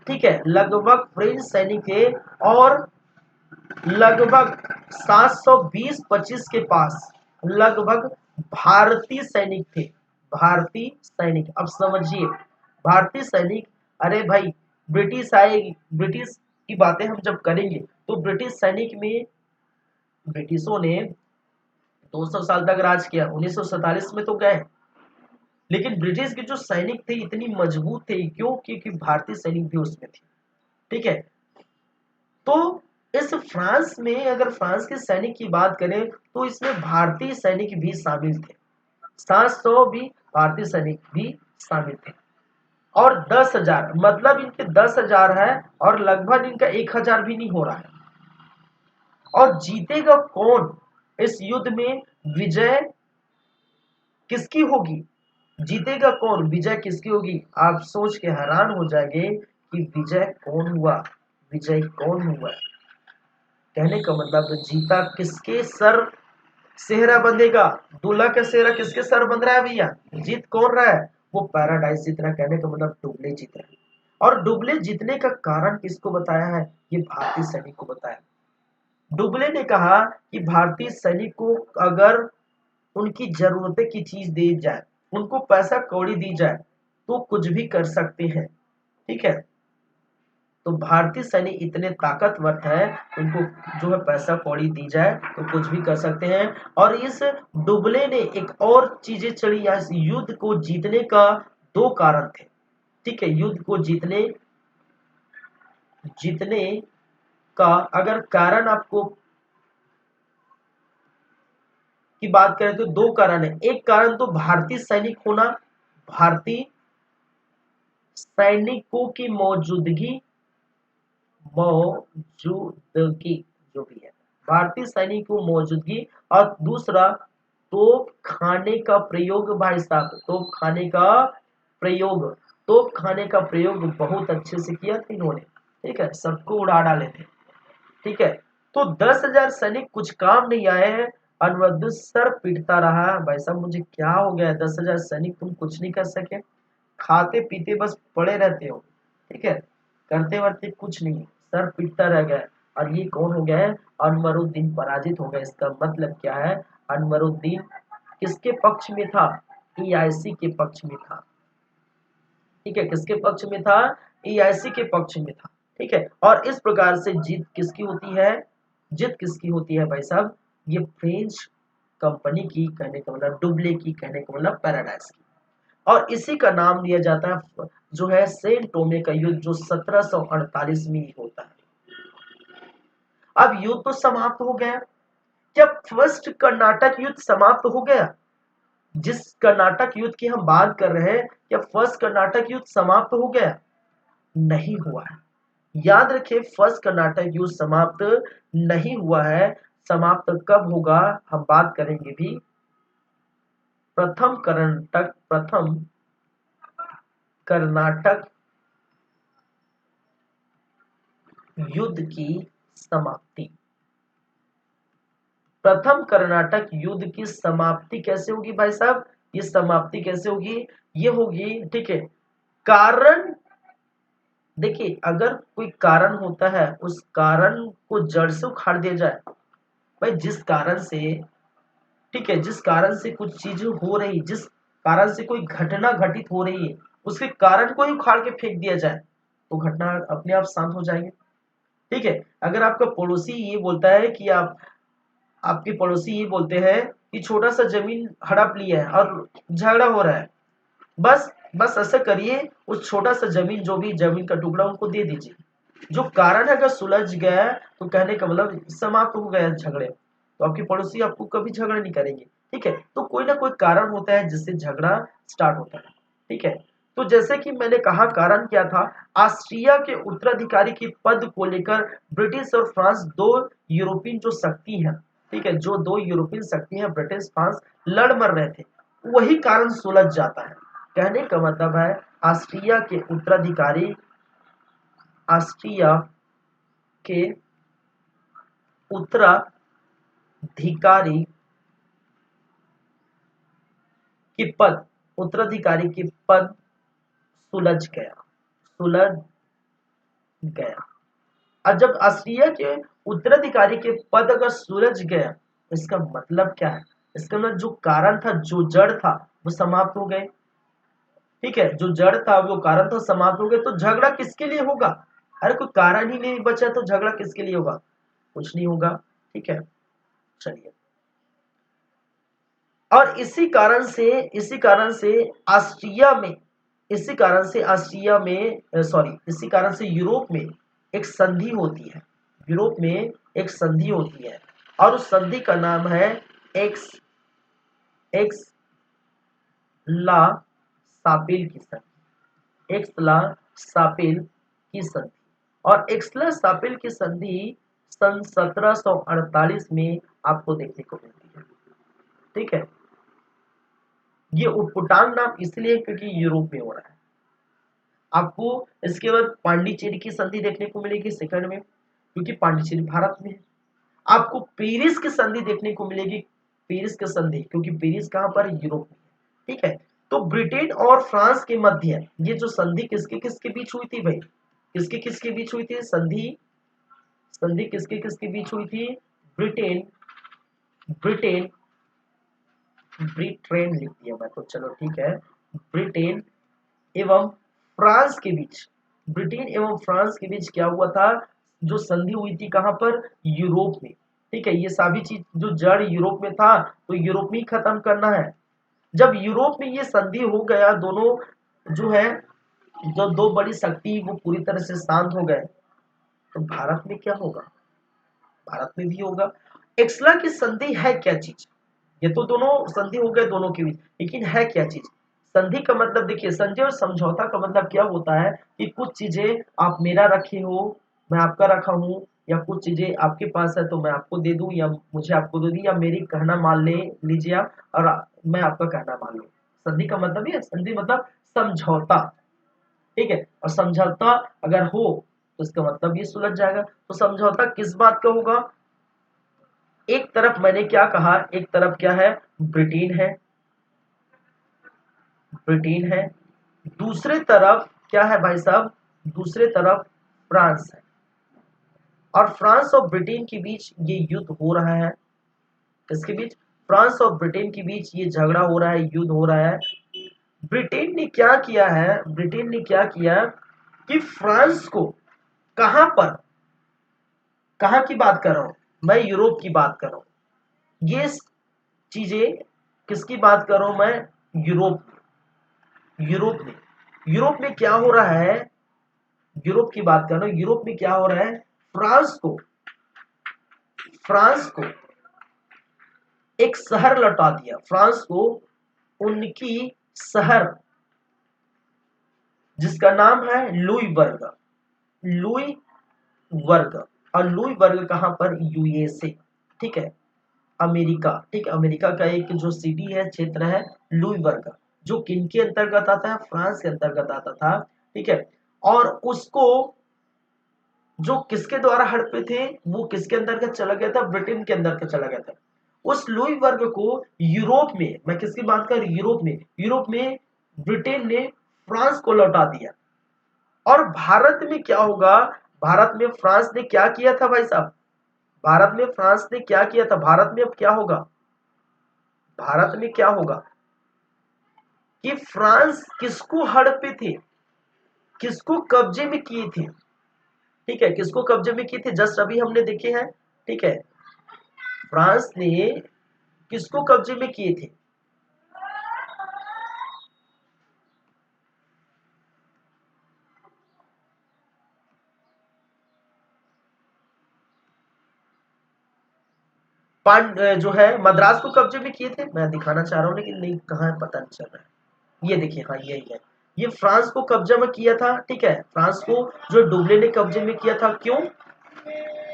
ठीक है, लगभग फ्रेंच सैनिक थे, और लगभग 720-25 के पास लगभग भारतीय सैनिक थे। भारतीय सैनिक, अब समझिए, भारतीय सैनिक, अरे भाई ब्रिटिश आएगी, ब्रिटिश की बातें हम जब करेंगे तो ब्रिटिश सैनिक में ब्रिटिशों ने 200 साल तक राज किया, 1947 में तो गए, लेकिन ब्रिटिश के जो सैनिक थे इतनी मजबूत थे, क्यों, क्योंकि भारतीय सैनिक भी उसमें थे, ठीक है। तो इस फ्रांस में अगर फ्रांस के सैनिक की बात करें तो इसमें भारतीय सैनिक भी शामिल थे, 700 भी भारतीय सैनिक भी शामिल थे, और 10,000 मतलब इनके 10,000 है, और लगभग इनका 1,000 भी नहीं हो रहा है। और जीतेगा कौन इस युद्ध में, विजय किसकी होगी, जीतेगा कौन, विजय किसकी होगी, आप सोच के हैरान हो जाएंगे कि विजय कौन हुआ, विजय कौन हुआ। कहने का मतलब जीता किसके सर सेहरा बंधेगा, दूल्हा का सेहरा किसके सर बंध रहा है भैया, जीत कौन रहा है, वो पैराडाइज जीत रहा है। कहने का मतलब डुबले जीत रहे हैं, और डुबले जीतने का कारण किसको बताया है, ये भारतीय सैनिक को बताया। डुबले ने कहा कि भारतीय सैनिक को अगर उनकी जरूरतें की चीज दी जाए, उनको पैसा कौड़ी दी जाए तो कुछ भी कर सकते हैं, ठीक है। तो भारतीय सैनिक इतने ताकतवर है, उनको जो है पैसा कौड़ी दी जाए तो कुछ भी कर सकते हैं। और इस डुबले ने एक और चीजें चढ़ी, इस युद्ध को जीतने का दो कारण थे, ठीक है, युद्ध को जीतने जीतने का अगर कारण आपको की बात करें तो दो कारण है। एक कारण तो भारतीय सैनिक होना, भारतीय सैनिकों की मौजूदगी जो भी है, भारतीय सैनिक को मौजूदगी, और दूसरा तोप खाने का प्रयोग, भाई साहब तोप खाने का प्रयोग, तोप खाने का प्रयोग बहुत अच्छे से किया था इन्होंने, ठीक है, सबको उड़ा डाले थे, ठीक है। तो 10,000 सैनिक कुछ काम नहीं आए हैं। अनवरदुल सर पीटता रहा, भाई साहब मुझे क्या हो गया, 10,000 सैनिक तुम कुछ नहीं कर सके, खाते पीते बस पड़े रहते हो, ठीक है, करते वरते कुछ नहीं, सर पीटता रह गया। और ये कौन हो गया है, अनवरुद्दीन पराजित हो गया। इसका मतलब क्या है, अनवरुद्दीन किसके पक्ष में था, ईआईसी के पक्ष में था, ठीक है, किसके पक्ष में था, ईआईसी के पक्ष में था, ठीक है। और इस प्रकार से जीत किसकी होती है, जीत किसकी होती है भाई साहब, ये फ्रेंच कंपनी की, कहने का मतलब डुबले की, कहने का मतलब पैराडाइज की। और इसी का नाम दिया जाता है जो है सेंट टोमे का युद्ध, जो 1748 में ही होता है। अब युद्ध तो समाप्त हो गया, क्या फर्स्ट कर्नाटक युद्ध समाप्त हो गया, जिस कर्नाटक युद्ध की हम बात कर रहे हैं, क्या फर्स्ट कर्नाटक युद्ध समाप्त हो गया, नहीं हुआ है। याद रखिए, फर्स्ट कर्नाटक युद्ध समाप्त नहीं हुआ है। समाप्त कब होगा हम बात करेंगे भी, प्रथम कर्नाटक युद्ध की समाप्ति, प्रथम कर्नाटक युद्ध की समाप्ति कैसे होगी भाई साहब, ये समाप्ति कैसे होगी, ये होगी, ठीक है, कारण, देखिए अगर कोई कारण होता है उस कारण को जड़ से उखाड़ दिया जाए, भाई जिस कारण से, ठीक है, जिस कारण से कुछ चीजें हो रही, जिस कारण से कोई घटना घटित हो रही है, उसके कारण को ही उखाड़ के फेंक दिया जाए तो घटना अपने आप शांत हो जाएगी, ठीक है। अगर आपका पड़ोसी ये बोलता है कि आपके पड़ोसी ये बोलते हैं कि छोटा सा जमीन हड़प लिया है और झगड़ा हो रहा है, बस बस ऐसा करिए, उस छोटा सा जमीन, जो भी जमीन का टुकड़ा उनको दे दीजिए, जो कारण है अगर सुलझ गया तो कहने का मतलब समाप्त हो गया झगड़े, तो आपके पड़ोसी आपको कभी झगड़ा नहीं करेंगे। ठीक है, तो कोई ना कोई कारण होता है जिससे झगड़ा स्टार्ट होता है। ठीक है, तो जैसे कि मैंने कहा कारण क्या था, ऑस्ट्रिया के उत्तराधिकारी के पद को लेकर ब्रिटिश और फ्रांस दो यूरोपियन जो शक्ति हैं, ठीक है, जो दो यूरोपियन शक्ति हैं ब्रिटिश फ्रांस लड़ मर रहे थे, वही कारण सुलझ जाता है। कहने का मतलब है ऑस्ट्रिया के उत्तराधिकारी, ऑस्ट्रिया के उत्तराधिकारी के पद, उत्तराधिकारी के पद सुलझ गया, सुलझ गया। और जब ऑस्ट्रिया के उत्तराधिकारी के पद अगर सुलझ गया, इसका मतलब क्या है, इसका मतलब जो कारण था, जो जड़ था, वो समाप्त हो गए। ठीक है, जो जड़ था, वो कारण था, समाप्त हो गए। तो झगड़ा किसके लिए होगा? अरे कोई कारण ही नहीं बचा तो झगड़ा किसके लिए होगा? कुछ नहीं होगा। ठीक है, चलिए। और इसी कारण से ऑस्ट्रिया में, इसी कारण से ऑस्ट्रिया में सॉरी इसी कारण से यूरोप में एक संधि होती है, यूरोप में एक संधि होती है, और उस संधि का नाम है एक्स एक्स ला सापिल की संधि, एक्स ला सापिल की संधि। और एक्सला सापिल की संधि सन 1748 में आपको देखने को मिलती है। ठीक है, ये उटपुटांग नाम इसलिए क्योंकि यूरोप में हो रहा है। आपको इसके बाद पांडिचेरी की संधि देखने को मिलेगी सेकंड में, क्योंकि पांडिचेरी भारत में है। आपको पेरिस की संधि देखने को मिलेगी, पेरिस की संधि, क्योंकि पेरिस कहां पर? यूरोप में। ठीक है, तो ब्रिटेन और फ्रांस के मध्य ये जो संधि किसके किसके बीच हुई थी भाई? किसके किसके बीच हुई थी संधि? संधि किसके किसके बीच हुई थी? ब्रिटेन ब्रिटेन ब्रिटेन लिख दिया मैं तो, चलो ठीक है, ब्रिटेन एवं फ्रांस के बीच, ब्रिटेन एवं फ्रांस के बीच क्या हुआ था? जो संधि हुई थी कहां पर? यूरोप में। ठीक है, ये सभी चीज जो जड़ यूरोप में था, तो यूरोप में ही खत्म करना है। जब यूरोप में ये संधि हो गया, दोनों जो है, जो दो बड़ी शक्ति वो पूरी तरह से शांत हो गए, तो भारत में क्या होगा? भारत में भी होगा। एक्सला की संधि है क्या चीज? ये तो दोनों संधि हो गए दोनों के बीच, लेकिन है क्या चीज? संधि का मतलब देखिए, संधि और समझौता का मतलब क्या होता है कि कुछ चीजें आप मेरा रखे हो, मैं आपका रखा हूं, या कुछ चीजें आपके पास है तो मैं आपको दे दूं, या मुझे आपको दे दी, या मेरी कहना मान ले लीजिए आप, और मैं आपका कहना मान लूं। संधि का मतलब ये, संधि मतलब समझौता। ठीक है, और समझौता अगर हो तो इसका मतलब ये सुलझ जाएगा। तो समझौता किस बात का होगा? एक तरफ मैंने क्या कहा, एक तरफ क्या है? ब्रिटेन है, ब्रिटेन है, दूसरे तरफ क्या है भाई साहब? दूसरे तरफ फ्रांस है, और फ्रांस और ब्रिटेन के बीच ये युद्ध हो रहा है। किसके बीच? फ्रांस और ब्रिटेन के बीच ये झगड़ा हो रहा है, युद्ध हो रहा है। ब्रिटेन ने क्या किया है, ब्रिटेन ने क्या किया कि फ्रांस को, कहां पर, कहां की बात कर रहा हूं मैं? यूरोप की बात कर रहा हूं। ये चीजें किसकी बात कर रहा हूं मैं? यूरोप, यूरोप में, यूरोप में क्या हो रहा है? यूरोप की बात कर रहा हूं। यूरोप में क्या हो रहा है? फ्रांस को, फ्रांस को एक शहर लौटा दिया, फ्रांस को उनकी शहर, जिसका नाम है लुई वर्ग, लुई वर्ग। और लुई वर्ग कहां पर? यूएसए। ठीक है, अमेरिका। ठीक है, अमेरिका का एक जो सिटी है, क्षेत्र है लुई वर्ग, जो किनके अंतर्गत आता है? फ्रांस के अंतर्गत आता था। ठीक है, और उसको जो किसके द्वारा हड़पे थे, वो किसके अंतर्गत चला गया था? ब्रिटेन के अंदर चला गया था। उस लुई वर्ग को यूरोप में, मैं किसकी बात कर, यूरोप में, यूरोप में ब्रिटेन ने फ्रांस को लौटा दिया। और भारत में क्या होगा? भारत में फ्रांस ने क्या किया था भाई साहब? भारत में फ्रांस ने क्या किया था? भारत में अब क्या होगा? भारत में क्या होगा कि फ्रांस किसको हड़पे थे, किसको कब्जे में किए थे? ठीक है, किसको कब्जे में किए थे? जस्ट अभी हमने देखे हैं। ठीक है, फ्रांस ने किसको कब्जे में किए थे? जो है मद्रास को कब्जे में किए थे। मैं दिखाना चाह रहा हूँ लेकिन नहीं, कहाँ है पता नहीं चल रहा है। ये देखिए, हाँ यही है। ये फ्रांस को कब्जा में किया था, ठीक है। फ्रांस को जो डुब्ले ने कब्जे में किया था। क्यों?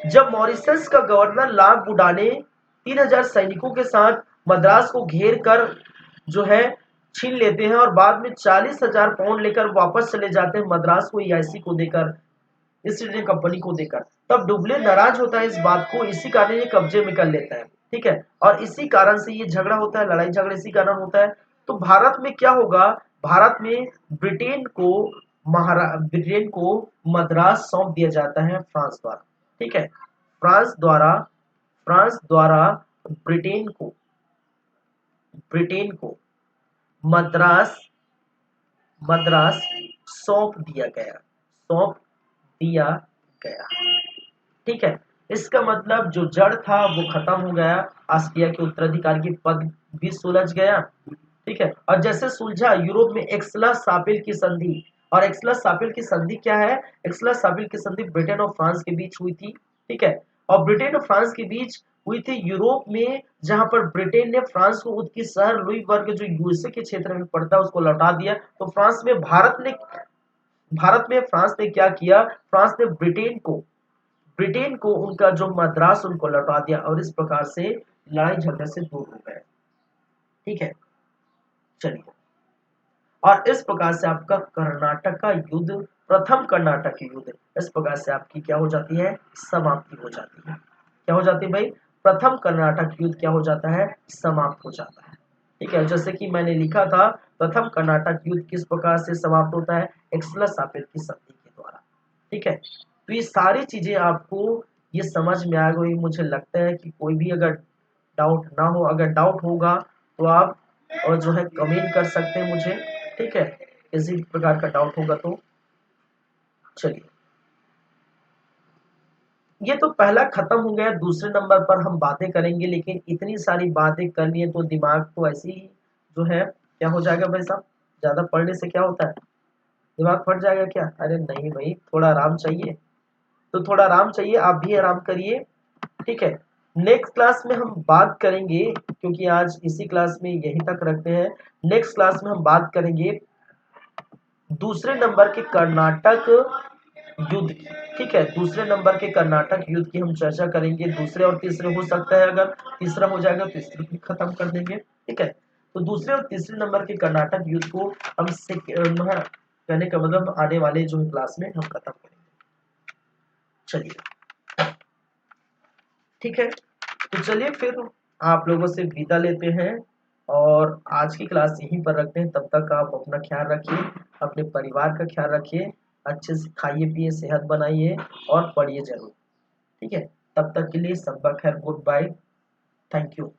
जब मॉरिशस का गवर्नर ला बुडा ने 3000 सैनिकों के साथ मद्रास को घेर कर जो है छीन लेते हैं और बाद में 40,000 पाउंड लेकर वापस चले जाते हैं मद्रास को ईआईसी को देकर, ईस्ट इंडिया कंपनी को देकर। तब डुब्ले नाराज होता है इस बात को, इसी कारण ये कब्जे में कर लेता है, ठीक है। और इसी कारण से ये झगड़ा होता है, लड़ाई झगड़ा इसी कारण होता है। तो भारत में क्या होगा? भारत में ब्रिटेन को मद्रास सौंप दिया जाता है फ्रांस द्वारा, ठीक है। फ्रांस द्वारा ब्रिटेन को मद्रास मद्रास सौंप दिया गया, ठीक है। इसका मतलब जो जड़ था वो खत्म हो गया, ऑस्ट्रिया के उत्तराधिकारी की पद भी सुलझ गया, ठीक है। और जैसे सुलझा, यूरोप में एक्सला-सापिल की संधि। और एक्सला-सापिल की संधि क्या है? एक्सला-सापिल की संधि ब्रिटेन और फ्रांस के बीच हुई थी, ठीक है। और ब्रिटेन और फ्रांस के बीच हुई थी यूरोप में, जहां पर ब्रिटेन ने फ्रांस को उसकी शहर लुईबर्ग जो यूएसए के क्षेत्र में पड़ता है उसको लौटा दिया। तो भारत में फ्रांस ने क्या किया? फ्रांस ने ब्रिटेन को उनका जो मद्रास उनको लौटा दिया और इस प्रकार से लड़ाई झगड़े से दूर हो गए, ठीक है। चलिए, और इस प्रकार से आपका कर्नाटक का युद्ध, प्रथम कर्नाटक की युद्ध, इस प्रकार से आपकी क्या हो जाती है? समाप्ति हो जाती है। क्या हो जाती है भाई? प्रथम कर्नाटक युद्ध क्या हो जाता है? समाप्त हो जाता है, ठीक है। जैसे कि मैंने लिखा था, प्रथम कर्नाटक युद्ध किस प्रकार से समाप्त होता है? एक्सला-सापिल की संधि के द्वारा, ठीक है। तो ये सारी चीजें आपको ये समझ में आ गई। मुझे लगता है कि कोई भी अगर डाउट ना हो, अगर डाउट होगा तो आप और जो है कमेंट कर सकते हैं मुझे, ठीक है। किसी प्रकार का डाउट होगा तो चलिए, ये तो पहला खत्म हो गया। दूसरे नंबर पर हम बातें करेंगे, लेकिन इतनी सारी बातें करनी है तो दिमाग तो ऐसे ही जो है क्या हो जाएगा भाई साहब? ज्यादा पढ़ने से क्या होता है? दिमाग फट जाएगा क्या? अरे नहीं भाई, थोड़ा आराम चाहिए। तो थोड़ा आराम चाहिए, आप भी आराम करिए, ठीक है। नेक्स्ट क्लास में हम बात करेंगे, क्योंकि आज इसी क्लास में यहीं तक रखते हैं। नेक्स्ट क्लास में हम बात करेंगे दूसरे नंबर के कर्नाटक युद्ध की, ठीक है। दूसरे नंबर के कर्नाटक युद्ध की हम चर्चा करेंगे। दूसरे और तीसरे हो सकता है, अगर तीसरा हो जाएगा तो तीसरे भी खत्म कर देंगे, ठीक है। तो दूसरे और तीसरे नंबर के कर्नाटक युद्ध को हम कहने का मतलब आने वाले जो क्लास में हम खत्म करेंगे। चलिए, ठीक है। तो चलिए फिर आप लोगों से विदा लेते हैं और आज की क्लास यहीं पर रखते हैं। तब तक आप अपना ख्याल रखिए, अपने परिवार का ख्याल रखिए, अच्छे से खाइए पिए, सेहत बनाइए और पढ़िए जरूर, ठीक है। तब तक के लिए सबका खैर, गुड बाय, थैंक यू।